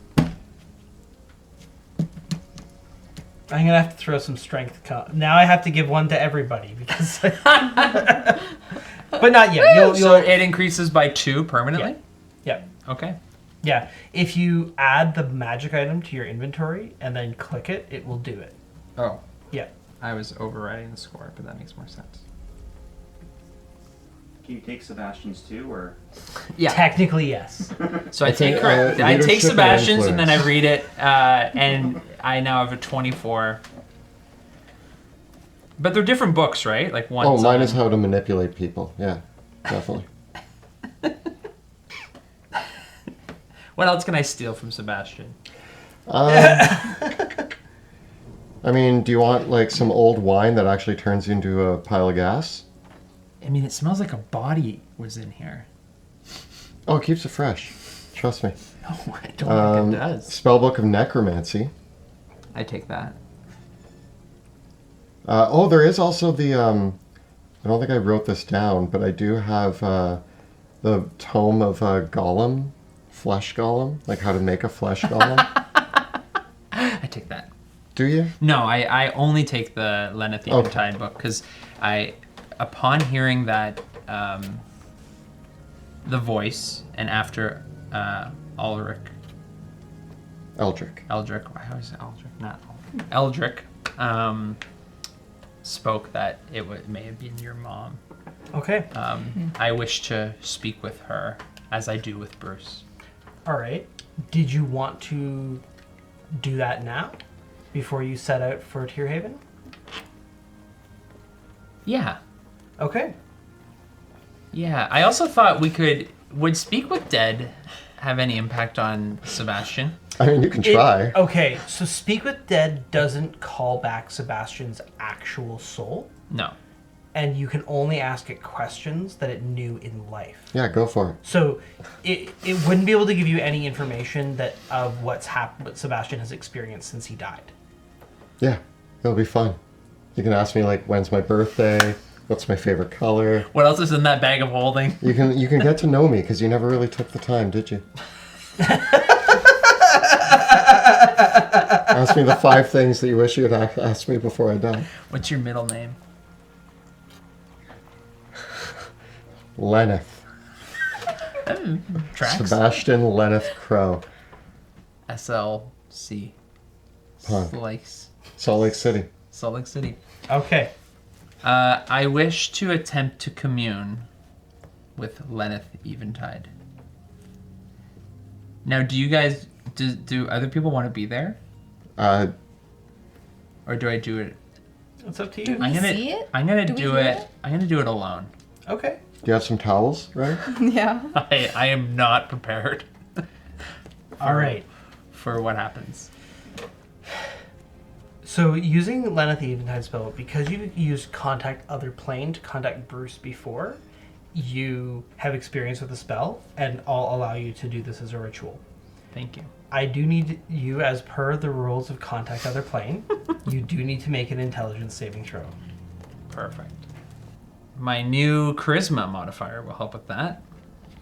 I'm gonna have to throw some strength. Now I have to give one to everybody because. But not yet. You'll. So it increases by 2 permanently? Yeah. Okay. Yeah. If you add the magic item to your inventory and then click it, it will do it. Oh, Yeah. I was overriding the score, but that makes more sense. Can you take Sebastian's too, or? Yeah. Technically, yes. So I think, take I take leadership and Sebastian's and then I influence. read it, and I now have a 24. But they're different books, right? Like one. Oh, mine is how to manipulate people. Yeah, definitely. What else can I steal from Sebastian? I mean, do you want like some old wine that actually turns you into a pile of gas? I mean, it smells like a body was in here. Oh, it keeps it fresh. Trust me. No, I don't think it does. Spellbook of Necromancy. I take that. Oh, there is also the. I don't think I wrote this down, but I do have the tome of Golem, Flesh Golem, like how to make a flesh golem. I take that. Do you? No, I only take the Leneth Eventide book because upon hearing that the voice and after Eldrick, Eldrick. why always say Eldrick, not Eldrick, spoke that it may have been your mom. Okay. I wish to speak with her, as I do with Bruce. All right. Did you want to do that now, before you set out for Tierhaven? Yeah. Okay. Yeah. I also thought would speak with dead have any impact on Sebastian? I mean, you can try. Okay, so Speak with Dead doesn't call back Sebastian's actual soul, No. and you can only ask it questions that it knew in life. Yeah, go for it. So it wouldn't be able to give you any information that of what Sebastian has experienced since he died. Yeah, it'll be fun. You can ask me like, when's my birthday? What's my favorite color? What else is in that bag of holding? You can get to know me because you never really took the time, did you? Ask me the 5 things that you wish you had asked me before I died. What's your middle name? Lenneth. Tracks? Sebastian Lenneth Crow. SLC. Huh. Salt Lake City. Salt Lake City. Okay. I wish to attempt to commune with Lenneth Eventide. Now, do you guys... Do other people want to be there? Or do I do it? It's up to Do you. we see it? I'm gonna Do we do hear it. it? I'm gonna do it alone. Okay. Do you have some towels, right? Yeah. I am not prepared All right. for what happens. So using Lenneth Eventide spell, because you used Contact Other Plane to contact Bruce before, you have experience with the spell, and I'll allow you to do this as a ritual. Thank you. I do need you, as per the rules of Contact Other Plane, you do need to make an intelligence saving throw. Perfect. My new charisma modifier will help with that.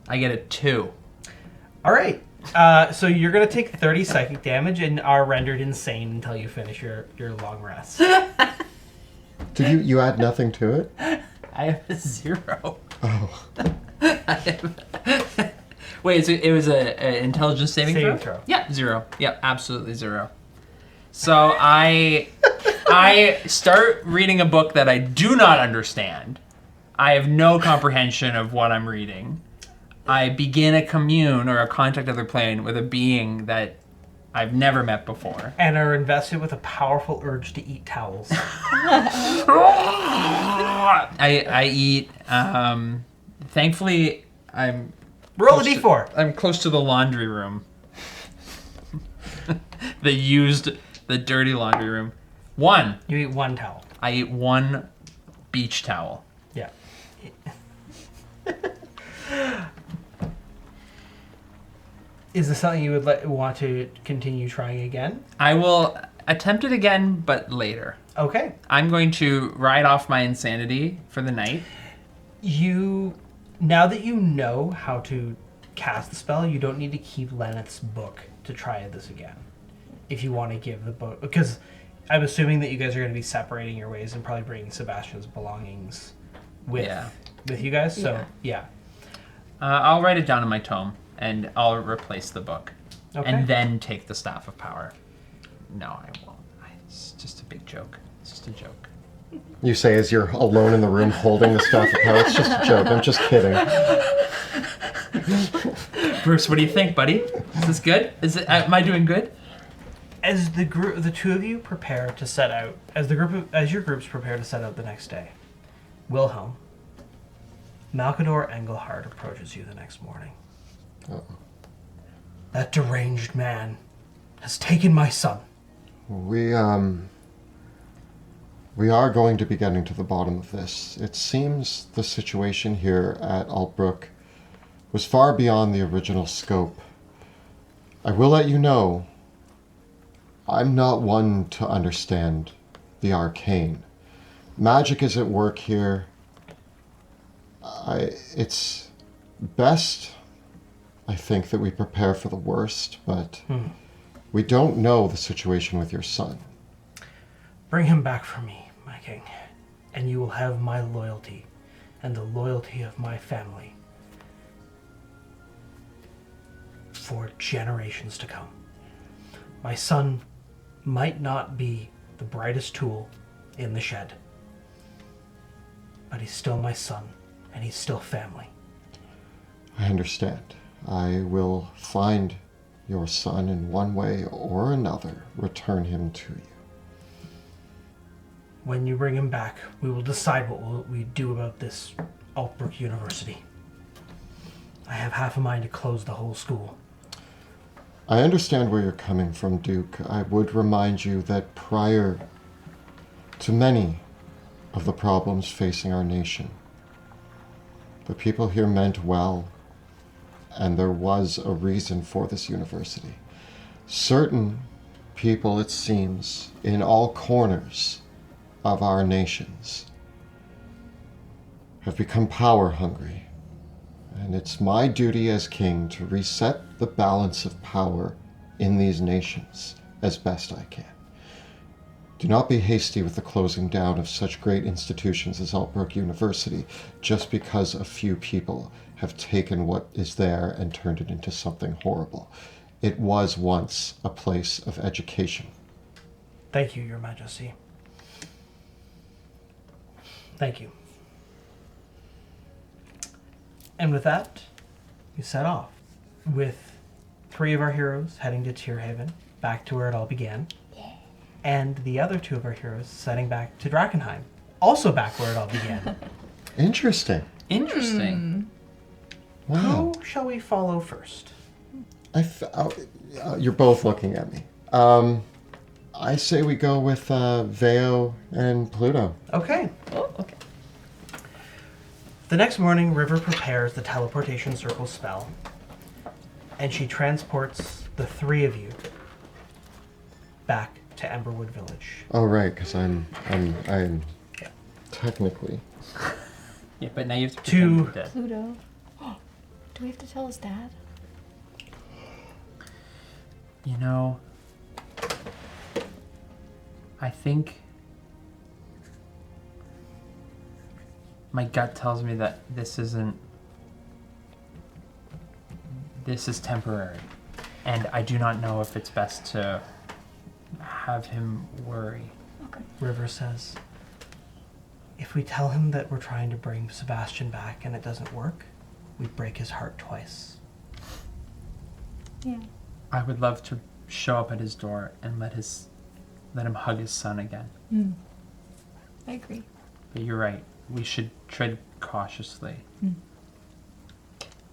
I get a 2. All right. So you're going to take 30 psychic damage and are rendered insane until you finish your long rest. Did you add nothing to it? I have a 0. Oh. Wait, it was a intelligence saving Saving throw. Yeah, 0. Yeah, absolutely 0. So I start reading a book that I do not understand. I have no comprehension of what I'm reading. I begin a commune or a contact other plane with a being that I've never met before. And are invested with a powerful urge to eat towels. I eat. Thankfully, I'm Roll a close d4. I'm close to the laundry room. The dirty laundry room. 1. You eat 1 towel. I eat 1 beach towel. Yeah. Is this something you would want to continue trying again? I will attempt it again, but later. Okay. I'm going to ride off my insanity for the night. Now that you know how to cast the spell, you don't need to keep Lenneth's book to try this again. If you want to give the book, because I'm assuming that you guys are going to be separating your ways and probably bringing Sebastian's belongings with you guys. So yeah. I'll write it down in my tome, and I'll replace the book, Okay. and then take the Staff of Power. No, I won't. It's just a big joke. It's just a joke. You say as you're alone in the room holding the Staff of Power. It's just a joke. I'm just kidding. Bruce, what do you think, buddy? Is this good? Am I doing good? As the two of you prepare to set out, as your groups prepare to set out the next day, Wilhelm, Malkador Engelhard approaches you the next morning. Uh-oh. That deranged man has taken my son. We are going to be getting to the bottom of this. It seems the situation here at Altbrook was far beyond the original scope. I will let you know, I'm not one to understand the arcane. Magic is at work here. It's best, I think, that we prepare for the worst, but we don't know the situation with your son. Bring him back for me, my king, and you will have my loyalty and the loyalty of my family for generations to come. My son might not be the brightest tool in the shed, but he's still my son, and he's still family. I understand. I will find your son in one way or another, return him to you. When you bring him back, we will decide what we do about this Altbrook University. I have half a mind to close the whole school. I understand where you're coming from, Duke. I would remind you that prior to many of the problems facing our nation, the people here meant well, and there was a reason for this university. Certain people, it seems, in all corners of our nations have become power hungry. And it's my duty as king to reset the balance of power in these nations as best I can. Do not be hasty with the closing down of such great institutions as Altbrook University just because a few people have taken what is there and turned it into something horrible. It was once a place of education. Thank you, Your Majesty. Thank you. And with that, we set off with 3 of our heroes heading to Tierhaven, back to where it all began. And the other 2 of our heroes setting back to Drakkenheim, also back where it all began. Interesting. Interesting. Wow. Who shall we follow first? You're both looking at me. I say we go with Veo and Pluto. Okay. Oh, okay. The next morning, River prepares the teleportation circle spell, and she transports the 3 of you back to Emberwood Village. Oh, right, because I'm technically. Yeah, but now you have to To- pretend you're dead. Pluto. Do we have to tell his dad? You know, I think my gut tells me that this is temporary. And I do not know if it's best to have him worry. Okay. River says, if we tell him that we're trying to bring Sebastian back and it doesn't work, we break his heart twice. Yeah. I would love to show up at his door and let him hug his son again. I agree. But you're right. We should tread cautiously.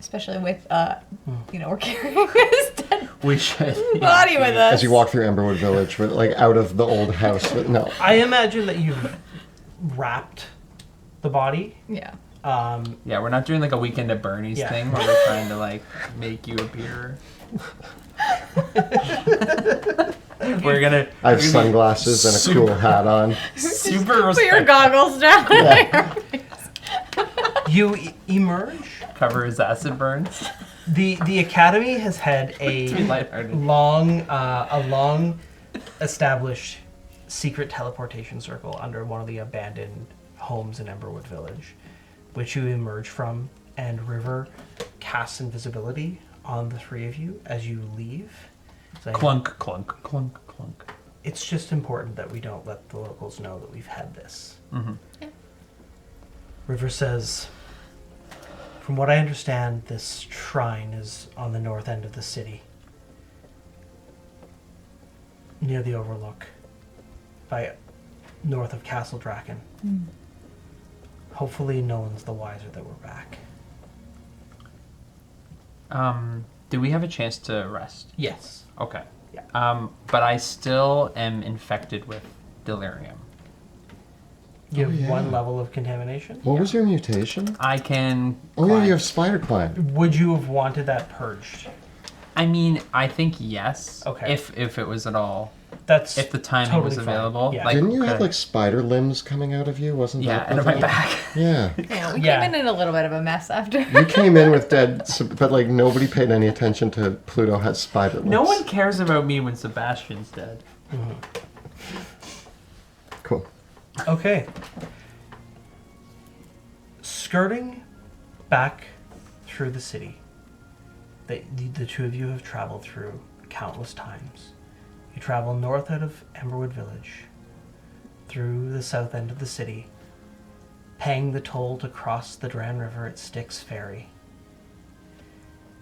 Especially with, we're carrying his dead We should. body with us. As you walk through Emberwood Village, but like out of the old house. But no. I imagine that you've wrapped the body. Yeah. Yeah, we're not doing like a Weekend at Bernie's Yeah. thing where we're trying to like make you appear. We're gonna. I have sunglasses and a cool hat on. Super Put your respectful. goggles down. Yeah. You emerge. Cover his acid burns. The academy has had To be lighthearted. a long established secret teleportation circle under one of the abandoned homes in Emberwood Village, which you emerge from, and River casts invisibility on the 3 of you as you leave. saying, Clunk, clunk, clunk, clunk. It's just important that we don't let the locals know that we've had this. Mm-hmm. Yeah. River says, from what I understand, this shrine is on the north end of the city, near the Overlook, by north of Castle Draken. Hopefully no one's the wiser that we're back. Do we have a chance to rest? Yes. Okay. Yeah. But I still am infected with delirium. You have yeah. 1 level of contamination. What was your mutation? I can. Oh yeah, climb. you have spider climb. Would you have wanted that purged? I mean, I think yes. Okay. If it was at all, That's if the timing totally was fine. available. Yeah. Like, Didn't you have okay. like spider limbs coming out of you? Wasn't Yeah, that and the on my thing? back. Yeah. Yeah, we Yeah. came in a little bit of a mess after. You came in with dead, but like nobody paid any attention to Pluto has spider limbs. No one cares about me when Sebastian's dead. Cool. Okay. Skirting back through the city, the 2 of you have traveled through countless times. You travel north out of Emberwood Village, through the south end of the city, paying the toll to cross the Dran River at Styx Ferry.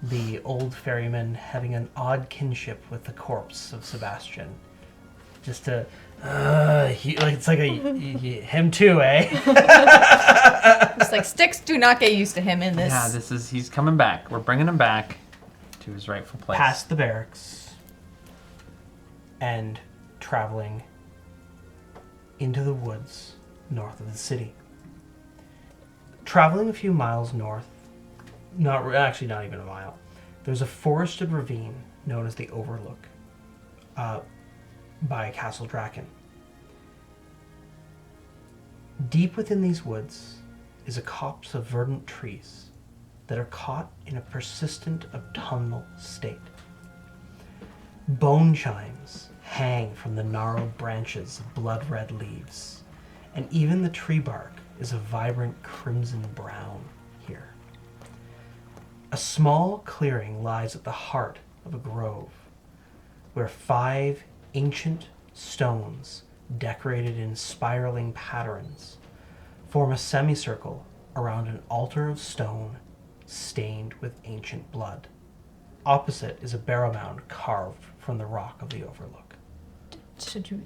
The old ferryman having an odd kinship with the corpse of Sebastian. Just to, it's like him too, eh? It's like Styx, do not get used to him in this. Yeah, he's coming back. We're bringing him back to his rightful place. Past the barracks and traveling into the woods north of the city. Traveling a few miles north, not even a mile, there's a forested ravine known as the Overlook by Castle Draken. Deep within these woods is a copse of verdant trees that are caught in a persistent autumnal state. Bone chimes hang from the gnarled branches of blood-red leaves, and even the tree bark is a vibrant crimson brown here. A small clearing lies at the heart of a grove, where 5 ancient stones, decorated in spiraling patterns, form a semicircle around an altar of stone stained with ancient blood. Opposite is a barrow mound carved from the rock of the Overlook. Do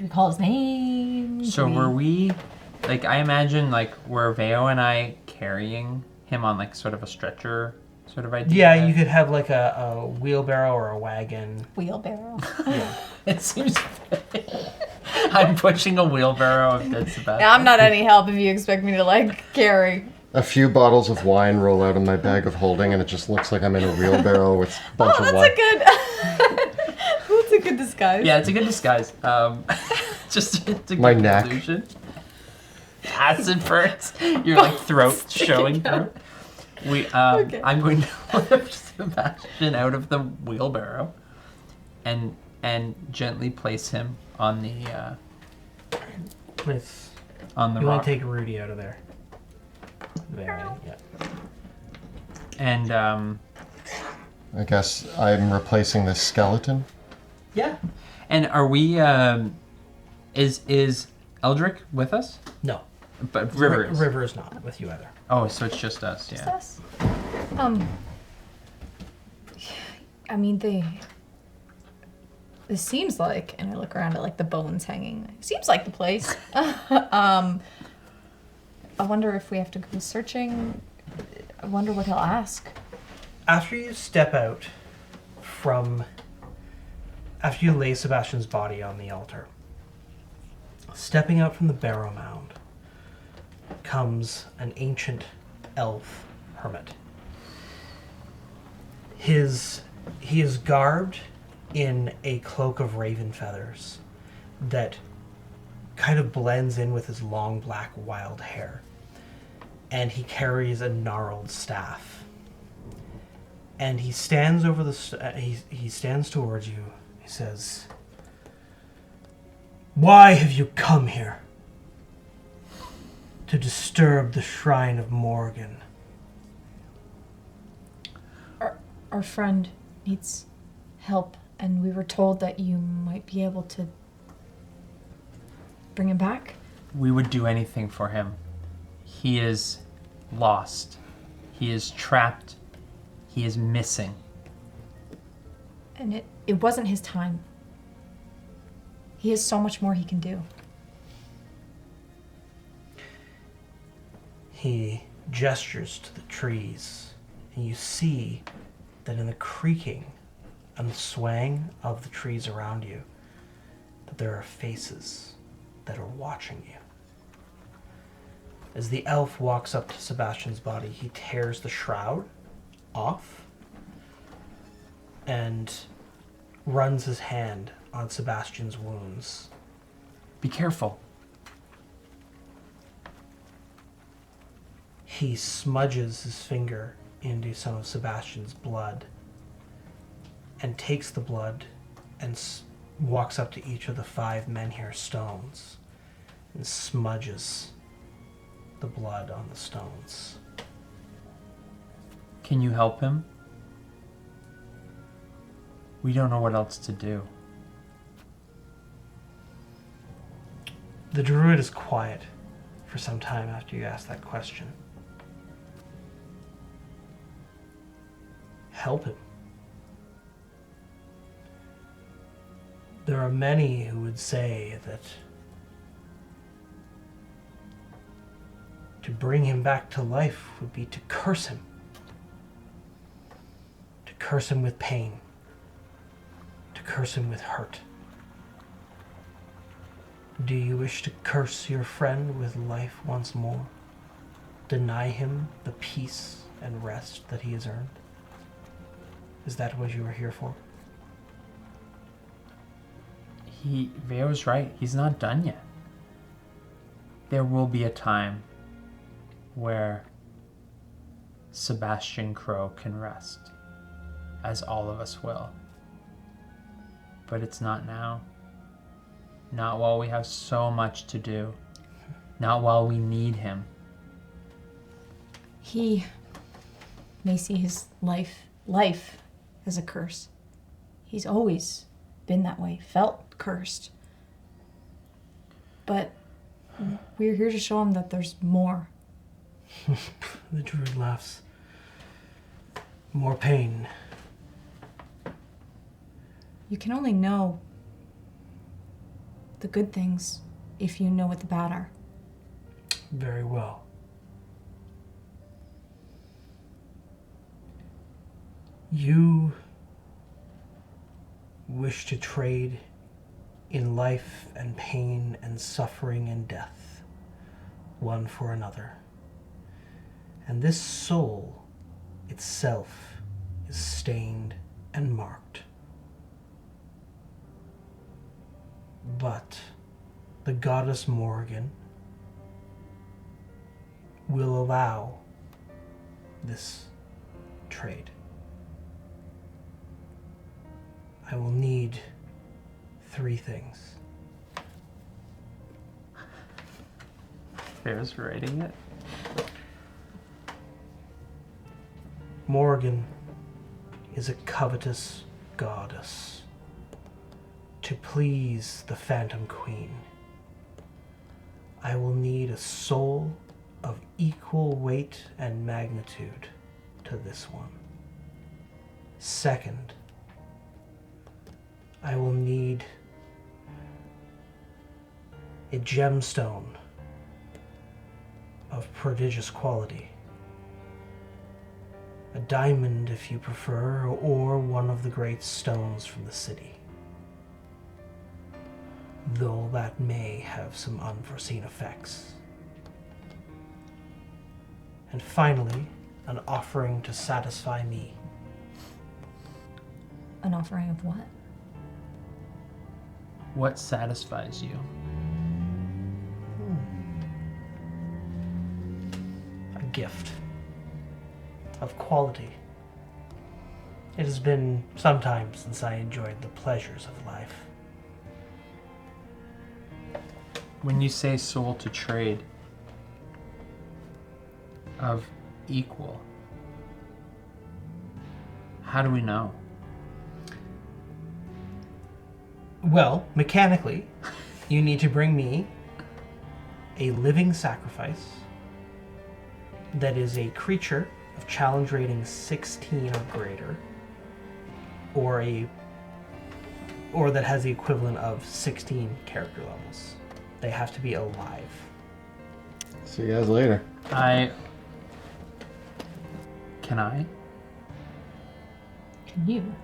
we call his name? So were we, like, I imagine, like, were Veo and I carrying him on, like, sort of a stretcher sort of idea? Yeah, you could have like a wheelbarrow or a wagon. Wheelbarrow. Yeah. It seems I'm pushing a wheelbarrow of dead Sebastian. Yeah, I'm not any help if you expect me to, like, carry. A few bottles of wine roll out of my bag of holding, and it just looks like I'm in a wheelbarrow with a bunch of wine. That's a good disguise. Yeah, it's a good disguise. Just it's a My good neck. illusion. Acid burns. Your like throat showing through. Okay. I'm going to lift Sebastian out of the wheelbarrow, and gently place him on the Let's, on the you rock. want to take Rudy out of there. Yeah. And I guess I'm replacing this skeleton. Yeah. and are we? Is Eldrick with us? No. But River is. River is not with you either. Oh, so it's just us. Just Yeah. us. I mean, this seems like, and I look around at like the bones hanging. Seems like the place. I wonder if we have to go searching. I wonder what he'll ask. After you step out after you lay Sebastian's body on the altar, stepping out from the barrow mound comes an ancient elf hermit. He is garbed in a cloak of raven feathers that kind of blends in with his long black wild hair. And he carries a gnarled staff. And he stands over he stands towards you. He says, "Why have you come here? To disturb the shrine of Morgan." Our friend needs help, and we were told that you might be able to bring him back. We would do anything for him. He is lost. He is trapped. He is missing. And it wasn't his time. He has so much more he can do. He gestures to the trees, and you see that in the creaking and the swaying of the trees around you, that there are faces that are watching you. As the elf walks up to Sebastian's body, he tears the shroud off and runs his hand on Sebastian's wounds. Be careful. He smudges his finger into some of Sebastian's blood and takes the blood and walks up to each of the 5 menhir stones and smudges the blood on the stones. Can you help him? We don't know what else to do. The druid is quiet for some time after you asked that question. Help him. There are many who would say that to bring him back to life would be to curse him. To curse him with pain. To curse him with hurt. Do you wish to curse your friend with life once more? Deny him the peace and rest that he has earned? Is that what you are here for? Veo's right. He's not done yet. There will be a time where Sebastian Crow can rest, as all of us will. But it's not now. Not while we have so much to do. Not while we need him. He may see his life as a curse. He's always been that way, felt cursed. But we're here to show him that there's more. The druid laughs. More pain. You can only know the good things if you know what the bad are. Very well. You wish to trade in life and pain and suffering and death, one for another. And this soul itself is stained and marked. But the goddess Morrigan will allow this trade. I will need 3 things. Bear's writing it. Morrigan is a covetous goddess. To please the Phantom Queen, I will need a soul of equal weight and magnitude to this one. Second, I will need a gemstone of prodigious quality. A diamond, if you prefer, or one of the great stones from the city. Though that may have some unforeseen effects. And finally, an offering to satisfy me. An offering of what? What satisfies you? A gift of quality. It has been some time since I enjoyed the pleasures of life. When you say soul to trade of equal, how do we know? Well, mechanically, you need to bring me a living sacrifice that is a creature of challenge rating 16 or greater, or that has the equivalent of 16 character levels. They have to be alive. See you guys later. Can Can you?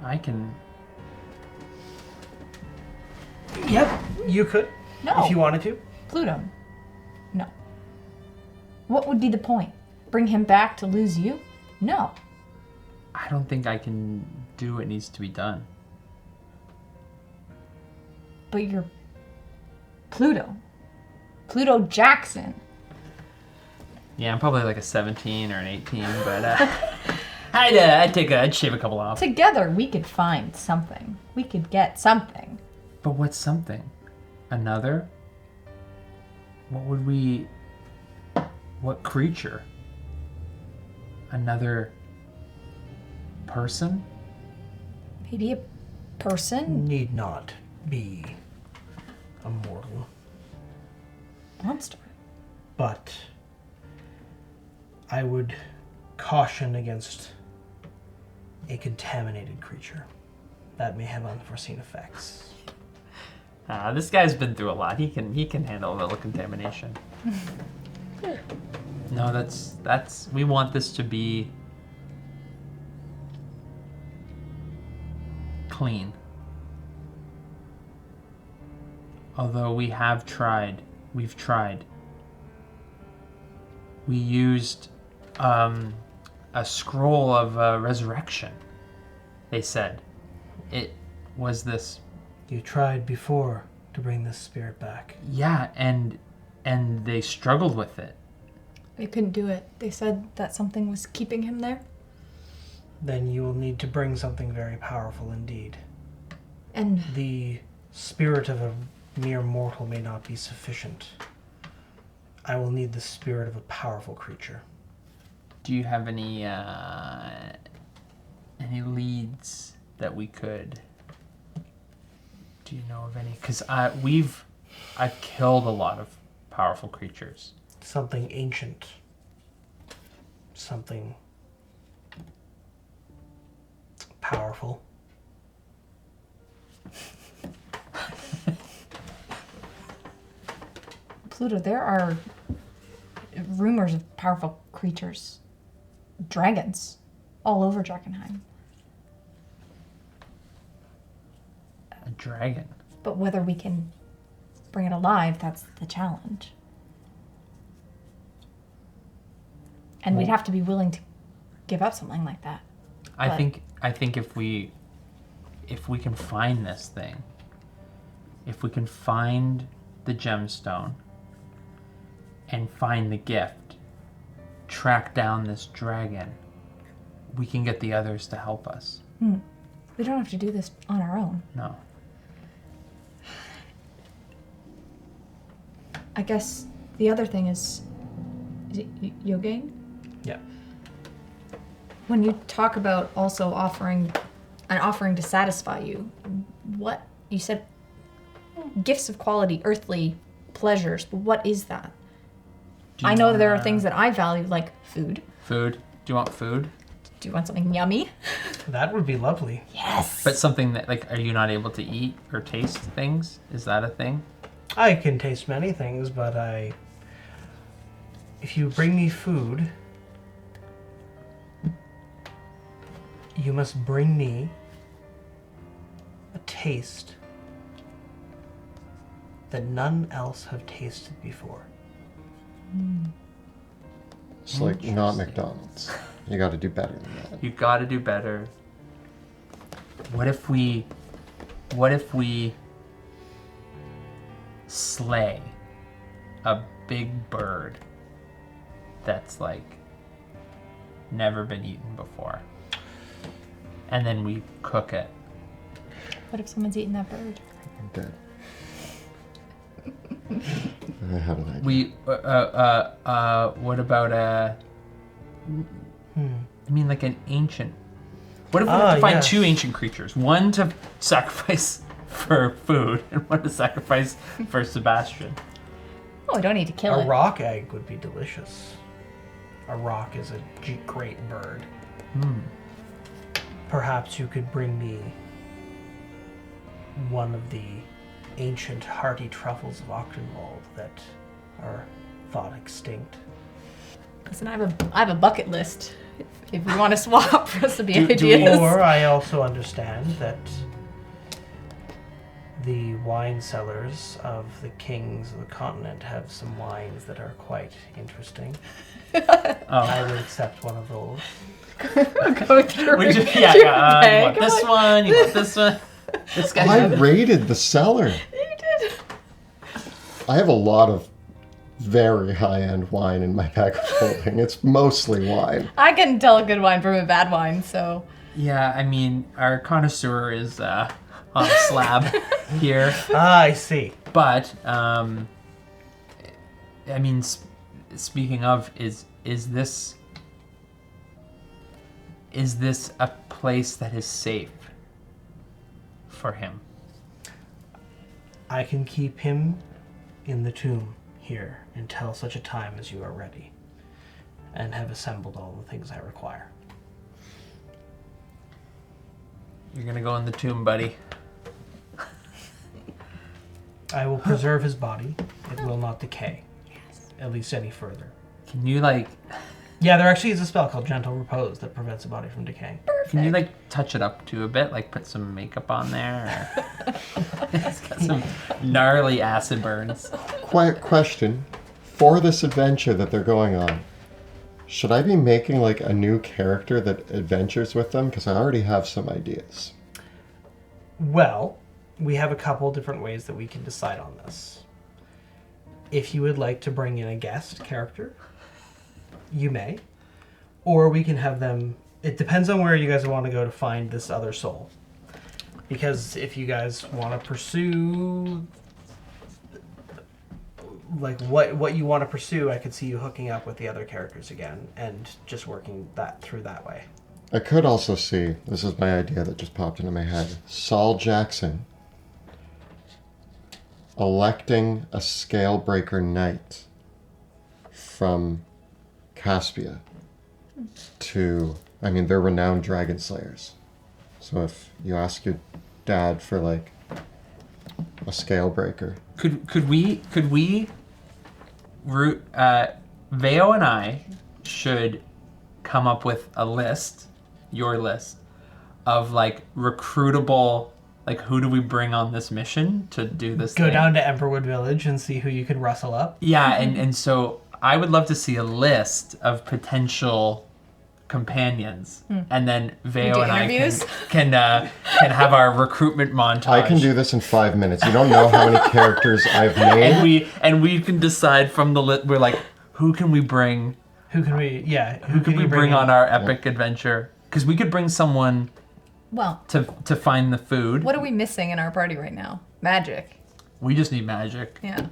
I can. Yep, you could. No. If you wanted to. Pluto. No. What would be the point? Bring him back to lose you? No. I don't think I can do what needs to be done. But you're Pluto. Pluto Jackson. Yeah, I'm probably like a 17 or an 18, but I'd shave a couple off. Together we could find something. We could get something. But what's something? Another? What creature? Another person? Maybe a person? Need not be a mortal. Monster. but I would caution against a contaminated creature. That may have unforeseen effects. This guy's been through a lot. He can handle a little contamination. No, that's we want this to be clean. Although we've tried. We used a scroll of resurrection. They said it was this. You tried before to bring this spirit back. Yeah, and they struggled with it. They couldn't do it. They said that something was keeping him there. Then you will need to bring something very powerful indeed. And The spirit of a mere mortal may not be sufficient. I will need the spirit of a powerful creature. Do you have any leads that we could? Do you know of any? Because I've killed a lot of powerful creatures. Something ancient. Something powerful. Pluto, there are rumors of powerful creatures, dragons, all over Drakkenheim. A dragon. But whether we can bring it alive, that's the challenge. And we'd have to be willing to give up something like that. I But- think if we can find this thing, if we can find the gemstone and find the gift, track down this dragon, we can get the others to help us. We don't have to do this on our own. No. I guess the other thing is it Yogane? Yeah. When you talk about also offering to satisfy you, what you said, gifts of quality, earthly pleasures, but what is that? Do you I know that there are wanna- things that I value, like food. Food. Do you want food? Do you want something yummy? That would be lovely. Yes. But something that, like, are you not able to eat or taste things? Is that a thing? I can taste many things, but if you bring me food, you must bring me a taste that none else have tasted before. It's like not McDonald's. You got to do better than that. You gotta do better. What if we slay a big bird that's like never been eaten before, and then we cook it? What if someone's eating that bird? I'm dead. I have an idea. We what about I mean, like an ancient. What if we have to find yes. two ancient creatures? One to sacrifice for food, and one to sacrifice for Sebastian. Oh, we don't need to kill A it. rock egg would be delicious. A rock is a great bird. Perhaps you could bring me one of the ancient hearty truffles of Ochtenwald that are thought extinct. Listen, I have a bucket list. If we want to swap recipe Do we- ideas. Or I also understand that the wine cellars of the kings of the continent have some wines that are quite interesting. I would accept one of those. Go through We just, your you bag. want this one, you want this one. This I guy's raided the cellar. You did. I have a lot of very high-end wine in my bag of holding. It's mostly wine. I can tell a good wine from a bad wine, so. Yeah, I mean, our connoisseur is on a slab here. I see. But, I mean, speaking of, is this a place that is safe for him? I can keep him in the tomb. here until such a time as you are ready and have assembled all the things I require. You're gonna go in the tomb, buddy. I will preserve his body. It will not decay, at least any further. Can you like? Yeah, there actually is a spell called Gentle Repose that prevents a body from decaying. Can you like touch it up to a bit? Like put some makeup on there? Or... It's got some gnarly acid burns. Quiet question. For this adventure that they're going on, should I be making like a new character that adventures with them? Because I already have some ideas. Well, we have a couple different ways that we can decide on this. If you would like to bring in a guest character, you may. Or we can have them... It depends on where you guys want to go to find this other soul. Because if you guys want to pursue... Like, what you want to pursue, I could see you hooking up with the other characters again and just working that through that way. I could also see, this is my idea that just popped into my head, Saul Jackson electing a Scalebreaker Knight from Caspia to, I mean, they're renowned dragon slayers. So if you ask your dad for like a Scalebreaker. Could we Veo and I should come up with a list, your list, of like recruitable, like who do we bring on this mission to do this Go thing? down to Emberwood Village and see who you can rustle up. Yeah, and so I would love to see a list of potential companions, and then Veo do and interviews? I can have our recruitment montage. I can do this in 5 minutes. You don't know how many characters I've made. and we can decide from the list. We're like, who can we bring? Who can we... Yeah, Who could we you bring in? on our epic adventure? Because we could bring someone Well, to find the food. what are we missing in our party right now? Magic. We just need magic. Yeah.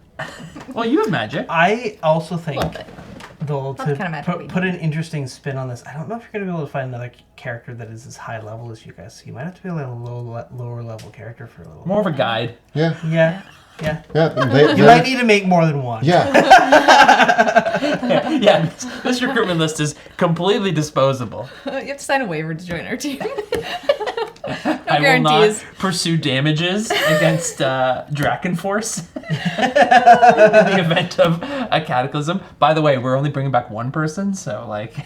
Well, you have magic. I also think... A little bit. Though, Not the kind of magic we put an interesting spin on this, I don't know if you're going to be able to find another character that is as high level as you guys. So you might have to be a little lower level character for a little More of a guide. Yeah. Yeah. You You might need to make more than one. Yeah. Yeah, this recruitment list is completely disposable. You have to sign a waiver to join our team. I will not guarantees. pursue damages against Drakkenforce in the event of a cataclysm. By the way, we're only bringing back one person, so like...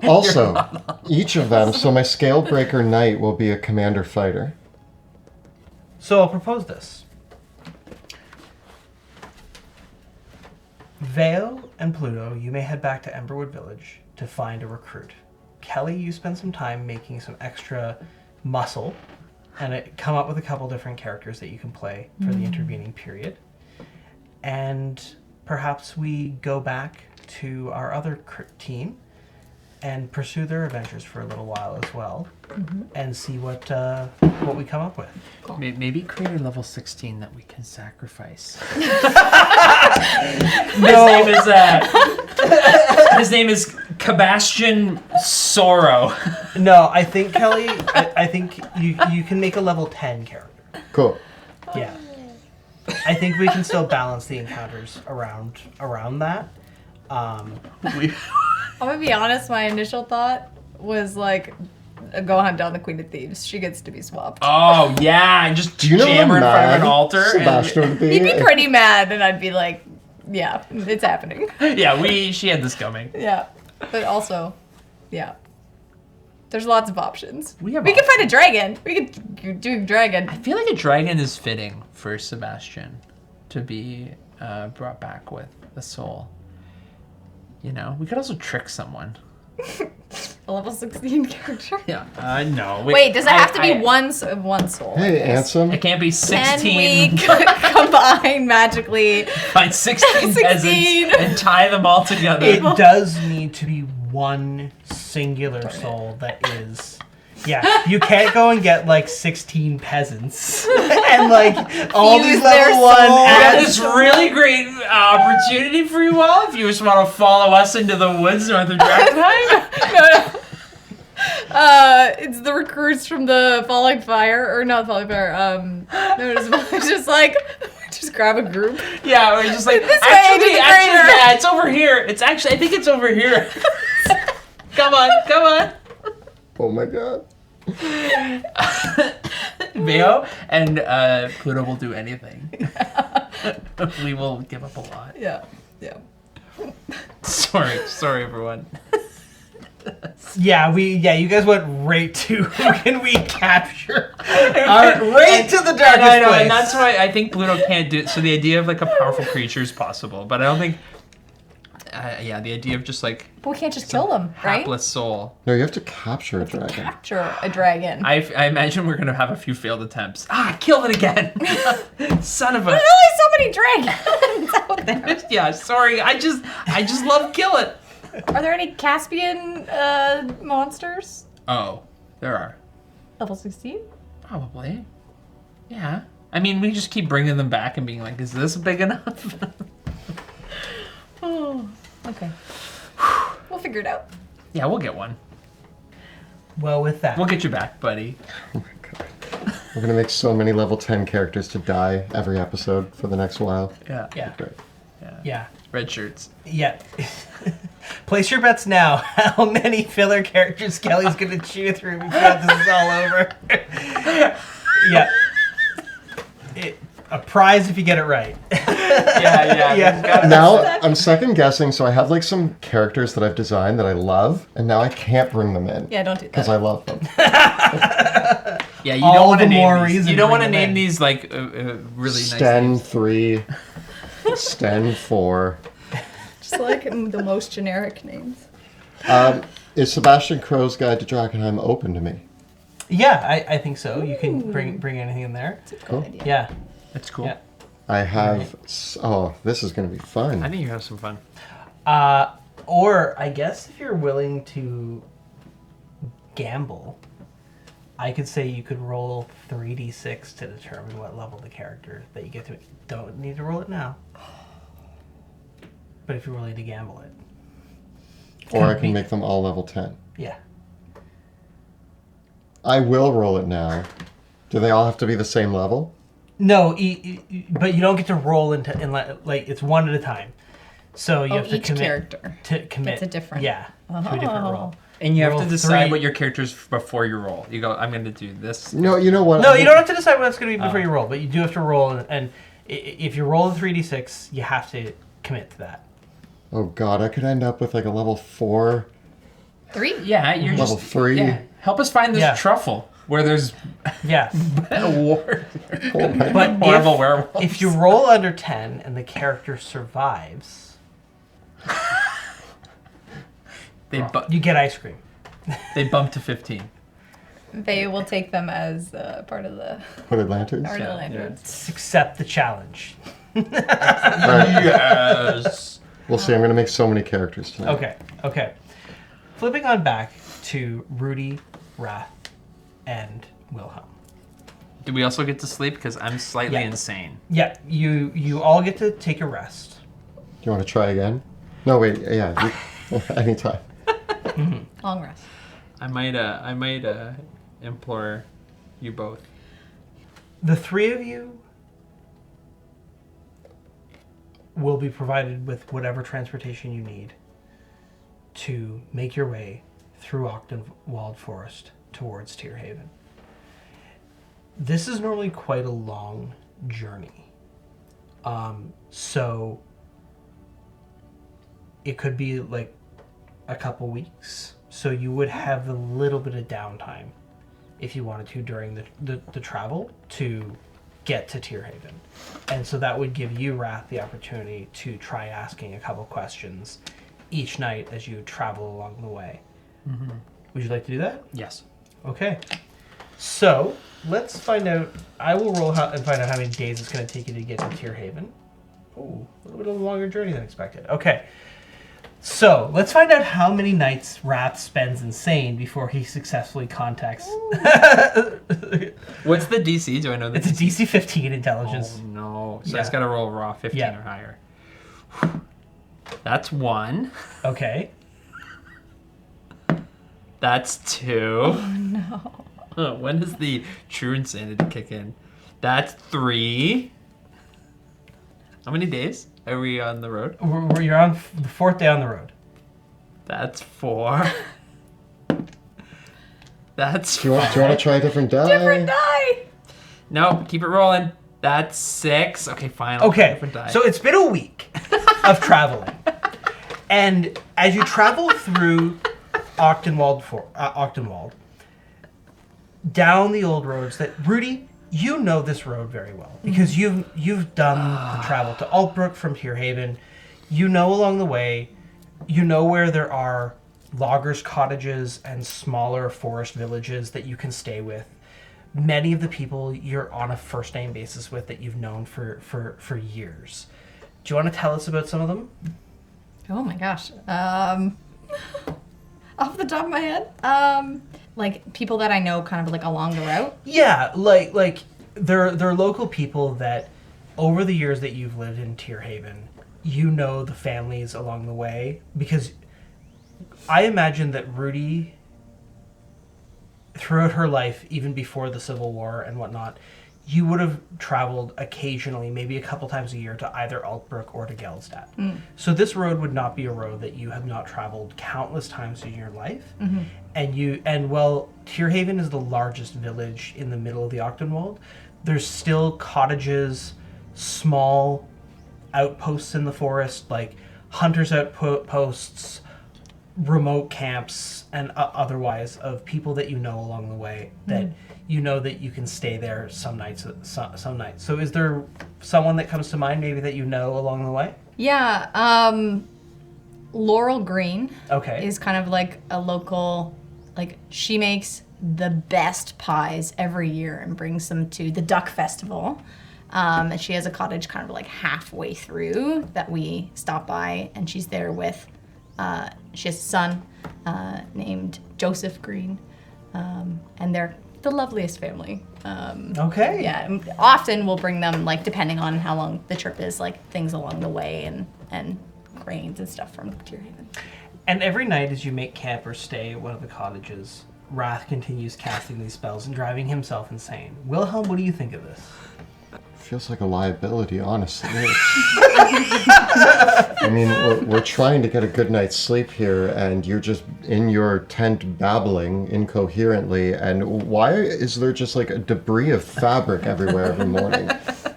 Also, each of them, so my Scalebreaker Knight will be a commander fighter. So I'll propose this. Vale and Pluto, you may head back to Emberwood Village to find a recruit. Kelly, you spend some time making some extra muscle and come up with a couple different characters that you can play for the intervening period. And perhaps we go back to our other team and pursue their adventures for a little while as well, and see what we come up with. Maybe create a level 16 that we can sacrifice. His name is Sebastian Sorrow. No, I think Kelly. I think you can make a level 10 character. Cool. Yeah, I think we can still balance the encounters around that. I'm gonna be honest, my initial thought was like, go hunt down the Queen of Thieves. She gets to be swapped. Oh yeah, just Do you know jam her in how front of an mad altar. Sebastian would be? He'd be pretty mad, and I'd be like, yeah, it's happening. She had this coming. Yeah, but also, yeah. There's lots of options. We could find a dragon. We could do a dragon. I feel like a dragon is fitting for Sebastian to be brought back with a soul. You know, we could also trick someone. A level 16 character. Yeah, no. Wait, does it have to be one soul? Hey, Ansem. It can't be Can 16. we combine magically? Find 16 peasants and tie them all together. It does need to be one singular soul that is. Yeah, you can't go and get like 16 peasants and like all Fuse these their level one. soul. We have ads. this really great opportunity for you all if you just want to follow us into the woods north of Drakkenheim. No. It's the recruits from the Falling Fire, or not Falling Fire. It's just like Just grab a group. Yeah, we're just like, This way to the crater. yeah, it's over here. It's actually, I think it's over here. Come on. Oh my god. Veo and Pluto will do anything. We will give up a lot. Yeah. Sorry, everyone. Yeah, you guys went right to who can we capture? Right to the darkest I know, place. and that's why I think Pluto can't do it. So the idea of like a powerful creature is possible, but I don't think. The idea of just like But we can't just kill them, right? hapless soul. No, you have to capture a dragon. Capture a dragon. I imagine we're gonna have a few failed attempts. I killed it again. Son of a. There's only so many dragons out there. Yeah, sorry. I just love kill it. Are there any Caspian monsters? Oh, there are. Level 16? Probably. Yeah. I mean, we just keep bringing them back and being like, is this big enough? Oh, okay. We'll figure it out. Yeah, we'll get one. Well, with that, We'll get you back, buddy. Oh my god. We're gonna make so many level 10 characters to die every episode for the next while. Yeah. yeah, Great. yeah. Red shirts. Yeah. Place your bets now. How many filler characters Kelly's gonna chew through before this is all over? Yeah. A prize if you get it right. Yeah. Yeah. Now I'm second guessing, so I have like some characters that I've designed that I love, and now I can't bring them in Yeah, don't do because that. I love them. Yeah, you All don't want to the name more these. reason You to don't want to bring them name in. these like really nice Sten names. 3, Sten 4. Just like the most generic names. Is Sebastian Crow's Guide to Drakkenheim open to me? Yeah, I think so. You can bring anything in there. Cool. Good idea. Yeah. That's cool. Yeah. I have. Oh, this is going to be fun. I think you have some fun. Or I guess if you're willing to gamble, I could say you could roll 3d6 to determine what level the character that you get to. Don't need to roll it now. But if you're willing to gamble it. Or I can make them all level 10. Yeah. I will roll it now. Do they all have to be the same level? No, but you don't get to roll in like it's one at a time. So you have to each commit character to commit. gets a different- Yeah, to a different roll. And you have Roll to decide 3. what your character's before you roll. You go, I'm going to do this. No, you know what? No, you don't have to decide what it's going to be before you roll, but you do have to roll. And if you roll a 3d6, you have to commit to that. Oh god, I could end up with like a level 4. 3? Yeah, you're Level just 3. Yeah. Help us find this Yeah. truffle where there's Yeah. a war. Oh my But Horrible werewolves. if you roll under 10 and the character survives, you get ice cream. They bump to 15. They will take them as part of the Hooded lanterns? Art of Yeah, Lanterns. Just accept the challenge. Alright, Yes. we'll see. I'm going to make so many characters tonight. Okay. Flipping on back to Rudy, Wrath, and Wilhelm. Do we also get to sleep? Because I'm slightly Yeah. insane. Yeah, you all get to take a rest. Do you want to try again? No, wait. Yeah. Anytime. Long rest. I might implore you both. The three of you will be provided with whatever transportation you need to make your way through Octenwald Forest towards Tierhaven. This is normally quite a long journey. So it could be like a couple weeks. So you would have a little bit of downtime if you wanted to during the travel to get to Tierhaven. And so that would give you, Wrath, the opportunity to try asking a couple questions each night as you travel along the way. Mm-hmm. Would you like to do that? Yes. Okay. So let's find out. I will roll and find out how many days it's going to take you to get to Tierhaven. Ooh, a little bit of a longer journey than expected. Okay. So let's find out how many nights Wrath spends insane before he successfully contacts. What's the DC? Do I know that? It's a DC 15 intelligence. Oh no! So Yeah. it's got to roll raw 15 Yeah. or higher. That's 1. Okay. That's 2. Oh no! When does the true insanity kick in? That's 3. How many days are we on the road? You're on the 4th day on the road. That's 4. That's Do you want to try a different die? Different die! No, keep it rolling. That's 6. Okay, fine. I'll try a Okay, different die. so it's been a week of traveling. And as you travel through Octenwald, down the old roads that, Rudy, you know this road very well because you've done the travel to Altbrook from Tearhaven. You know along the way, you know where there are loggers' cottages and smaller forest villages that you can stay with. Many of the people you're on a first name basis with that you've known for years. Do you want to tell us about some of them? Oh my gosh. Off the top of my head, like people that I know kind of like along the route. Yeah, like they're local people that over the years that you've lived in Tearhaven, you know the families along the way because I imagine that Rudy, throughout her life, even before the Civil War and whatnot, you would have traveled occasionally, maybe a couple times a year, to either Altbrook or to Geldstadt. So this road would not be a road that you have not traveled countless times in your life. And well, Tearhaven is the largest village in the middle of the Octenwald. There's still cottages, small outposts in the forest, like hunters' outposts, remote camps, and otherwise of people that you know along the way that you know that you can stay there some nights. So is there someone that comes to mind maybe that you know along the way? Yeah, Laurel Green Okay. is kind of like a local, like she makes the best pies every year and brings them to the Duck Festival. And she has a cottage kind of like halfway through that we stop by, and she's there with, she has a son named Joseph Green, and they're the loveliest family. Okay. Yeah, and often we'll bring them, like, depending on how long the trip is, like, things along the way and grains and stuff from Tearhaven. And every night as you make camp or stay at one of the cottages, Wrath continues casting these spells and driving himself insane. Wilhelm, what do you think of this? Feels like a liability, honestly. I mean, we're trying to get a good night's sleep here, and you're just in your tent babbling incoherently. And why is there just like a debris of fabric everywhere every morning?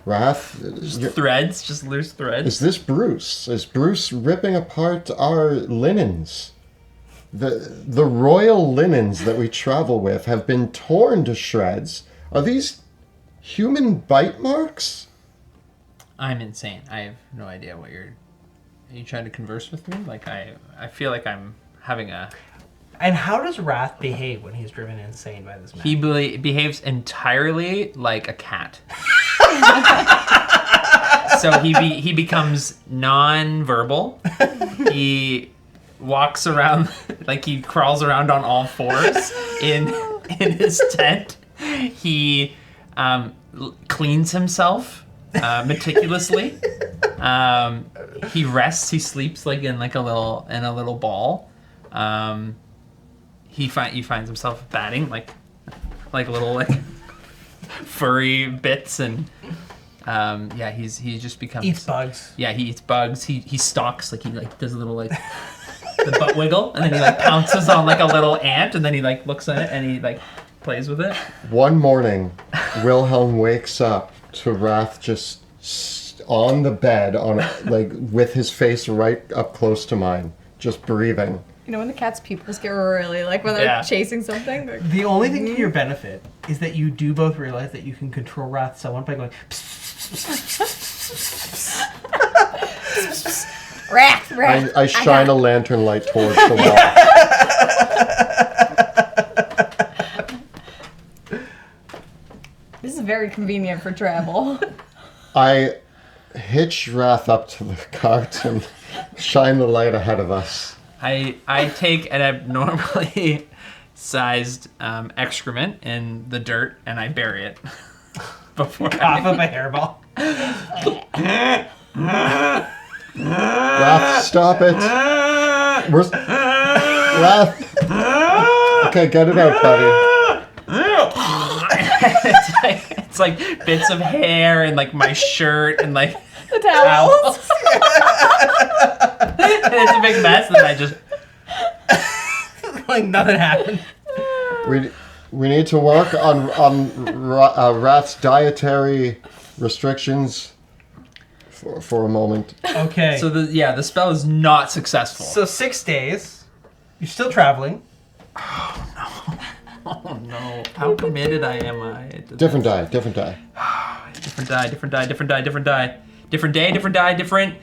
Wrath? Threads, just loose threads. Is this Bruce? Is Bruce ripping apart our linens? The royal linens that we travel with have been torn to shreds. Are these human bite marks? I'm insane. I have no idea what you're... Are you trying to converse with me? Like, I feel like I'm having a... And how does Wrath behave when he's driven insane by this man? He behaves entirely like a cat. So he becomes non-verbal. He walks around, like he crawls around on all fours in his tent. He cleans himself meticulously. He rests. He sleeps like in a little ball. He finds himself batting like little furry bits, and he just becomes Eats bugs. Yeah, he eats bugs. He stalks, he does a little the butt wiggle, and then he pounces on a little ant, and then he looks at it and he plays with it. One morning, Wilhelm wakes up to Wrath just on the bed, with his face right up close to mine, just breathing. You know when the cat's pupils get really, when they're chasing something? The only thing to your benefit is that you do both realize that you can control Wrath somewhat by going... Wrath! I shine a lantern light towards the wall. This is very convenient for travel. I hitch Wrath up to the cart and shine the light ahead of us. I take an abnormally sized excrement in the dirt and I bury it before Cough up a hairball. Wrath, stop it! Wrath! Okay, get it out, buddy. it's like bits of hair and my shirt and The towels. And it's a big mess, and I just... Like nothing happened. We need to work on Rath's dietary restrictions for a moment. Okay. So the spell is not successful. So 6 days. You're still traveling. Oh no! How committed I am I? Different die. Different die. Different day. Different die. Different.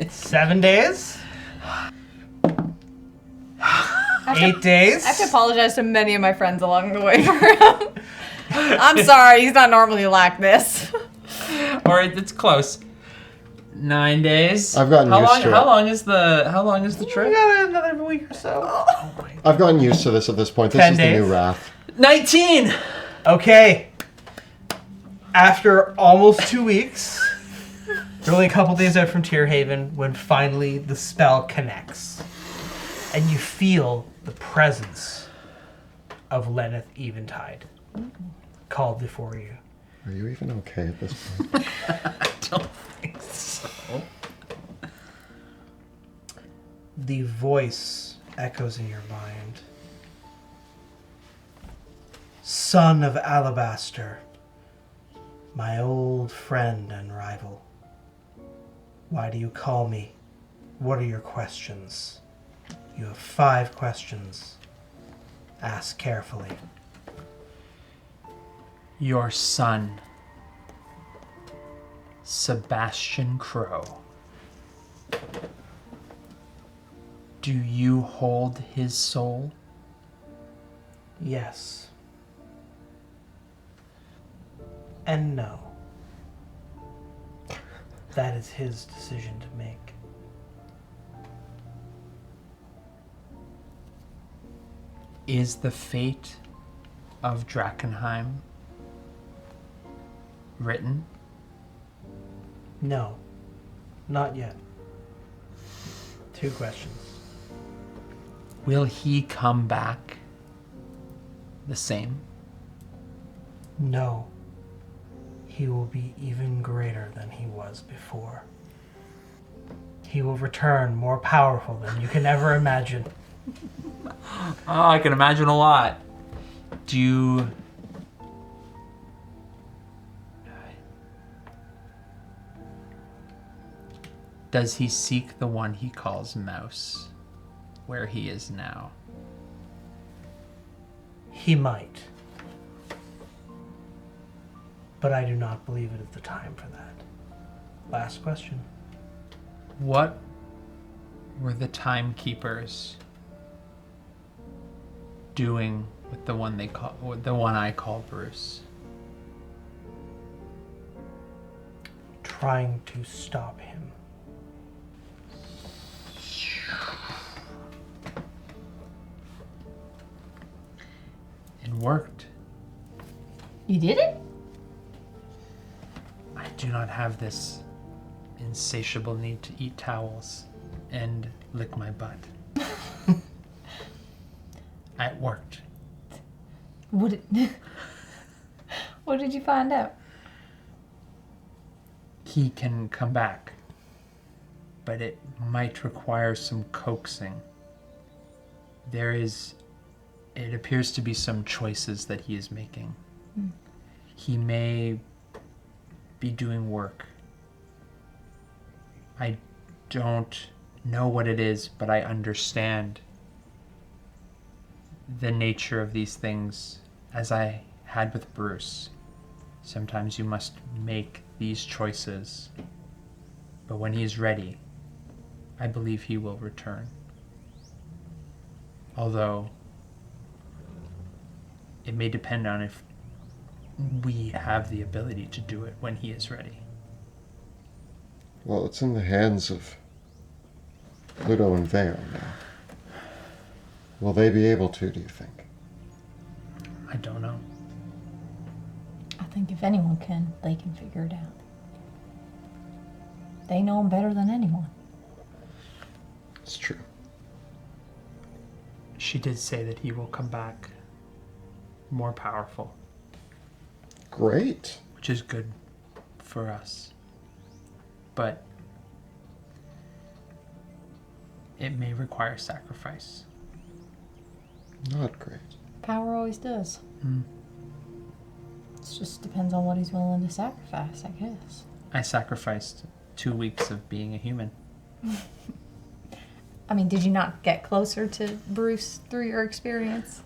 7 days. 8 days. I have to apologize to many of my friends along the way for him. I'm sorry, he's not normally like this. Or it's close. 9 days. I've gotten used to it. How long is the We trip? got another week or so. I've gotten used to this at this point. This 10 is days. the new Wrath. 19. Okay. After almost 2 weeks, you're only a couple days out from Tierhaven when finally the spell connects. And you feel the presence of Lenneth Eventide called before you. Are you even okay at this point? I don't think so. The voice echoes in your mind. Son of Alabaster, my old friend and rival. Why do you call me? What are your questions? You have 5 questions. Ask carefully. Your son, Sebastian Crow. Do you hold his soul? Yes. And no. That is his decision to make. Is the fate of Drakkenheim written? No. Not yet. 2 questions. Will he come back the same? No. He will be even greater than he was before. He will return more powerful than you can ever imagine. Oh, I can imagine a lot. Does he seek the one he calls Mouse, where he is now? He might. But I do not believe it is the time for that. Last question. What were the timekeepers doing with the one I call Bruce? Trying to stop him. It worked. You did it? I do not have this insatiable need to eat towels and lick my butt. It worked. What did you find out? He can come back, but it might require some coaxing. It appears to be some choices that he is making. He may be doing work. I don't know what it is, but I understand the nature of these things as I had with Bruce. Sometimes you must make these choices, but when he's ready, I believe he will return. Although, it may depend on if we have the ability to do it when he is ready. Well, it's in the hands of Pluto and Vale now. Will they be able to, do you think? I don't know. I think if anyone can, they can figure it out. They know him better than anyone. It's true. She did say that he will come back more powerful, Great. which is good for us. But it may require sacrifice. Not great. Power always does. It just depends on what he's willing to sacrifice, I guess. I sacrificed 2 weeks of being a human. I mean, did you not get closer to Bruce through your experience?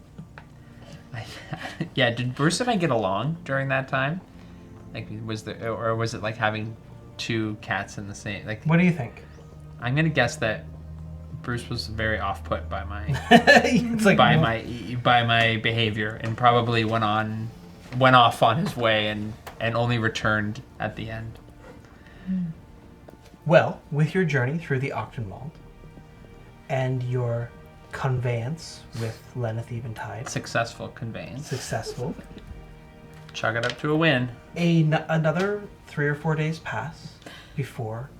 Yeah, did Bruce and I get along during that time? Like, was it like having two cats in the same? Like, What do you think? I'm gonna guess that Bruce was very off-put by my It's like by my behavior, and probably went off on his way and only returned at the end. Well, with your journey through the Octon Mall and your conveyance with Lenneth Eventide Successful conveyance. successful, Chalk it up to a win. another 3 or 4 days pass before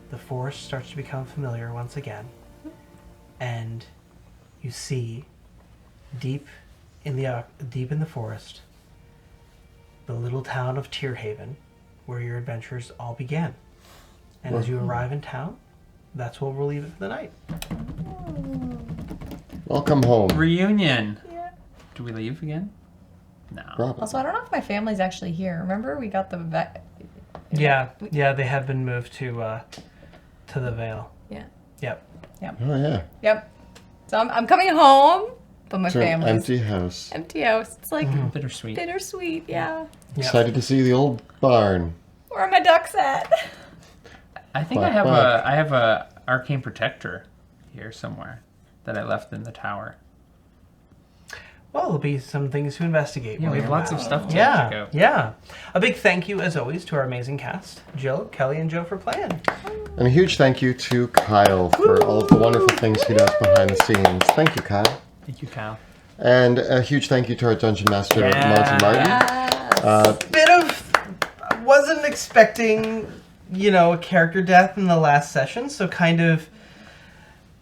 the forest starts to become familiar once again, and you see deep in the forest the little town of Tearhaven, where your adventures all began. And as you arrive in town, that's where we'll leave it for the night. Welcome home. Reunion. Yeah. Do we leave again? No. Probably. Also, I don't know if my family's actually here. Remember, we got the vet. Yeah, they have been moved to the Vale. Yeah. Yep. Oh, yeah. Yep. So I'm coming home, but my To an family's empty house. empty house. It's like Bittersweet. bittersweet. Yeah. Yep. Excited to see the old barn. Where are my ducks at? I think Quack, I have a arcane protector here somewhere that I left in the tower. Well, there'll be some things to investigate. Yeah, while we have you're lots of back. stuff to Yeah, check out. yeah. A big thank you, as always, to our amazing cast, Jill, Kelly, and Joe for playing. And a huge thank you to Kyle for all of the wonderful things he does behind the scenes. Thank you, Kyle. Thank you, Kyle. And a huge thank you to our Dungeon Master, Yeah. Monty Martin. Bit of... wasn't expecting, a character death in the last session, so kind of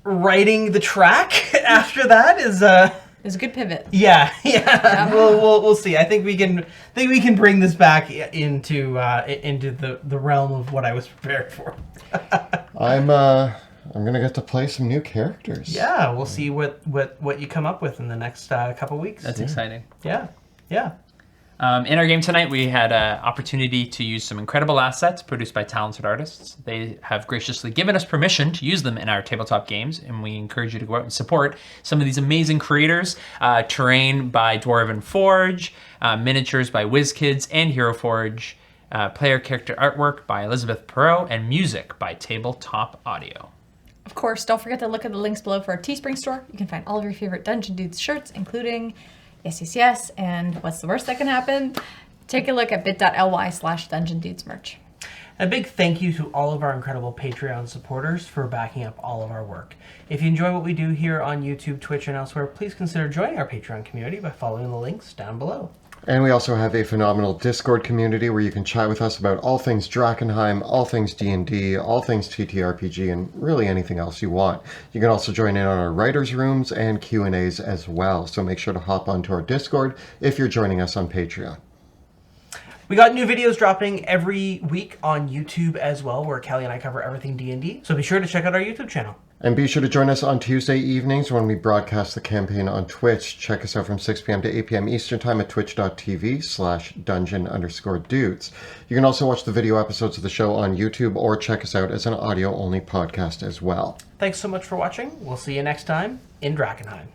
writing the track after that is... It was a good pivot. Yeah. We'll see. I think we can bring this back into the realm of what I was prepared for. I'm gonna get to play some new characters. Yeah, we'll see what you come up with in the next couple weeks. That's exciting. Yeah. In our game tonight, we had an opportunity to use some incredible assets produced by talented artists. They have graciously given us permission to use them in our tabletop games, and we encourage you to go out and support some of these amazing creators. Terrain by Dwarven Forge, miniatures by WizKids and Hero Forge, player character artwork by Elizabeth Perot, and music by Tabletop Audio. Of course, don't forget to look at the links below for our Teespring store. You can find all of your favorite Dungeon Dudes shirts, including Yes, and what's the worst that can happen? Take a look at bit.ly/Dungeon Dudes merch. A big thank you to all of our incredible Patreon supporters for backing up all of our work. If you enjoy what we do here on YouTube, Twitch, and elsewhere, please consider joining our Patreon community by following the links down below. And we also have a phenomenal Discord community where you can chat with us about all things Drakkenheim, all things D&D, all things TTRPG, and really anything else you want. You can also join in on our writers' rooms and Q&As as well, so make sure to hop onto our Discord if you're joining us on Patreon. We got new videos dropping every week on YouTube as well, where Kelly and I cover everything D&D, so be sure to check out our YouTube channel. And be sure to join us on Tuesday evenings when we broadcast the campaign on Twitch. Check us out from 6 p.m. to 8 p.m. Eastern Time at twitch.tv/dungeon_dudes. You can also watch the video episodes of the show on YouTube or check us out as an audio-only podcast as well. Thanks so much for watching. We'll see you next time in Drakkenheim.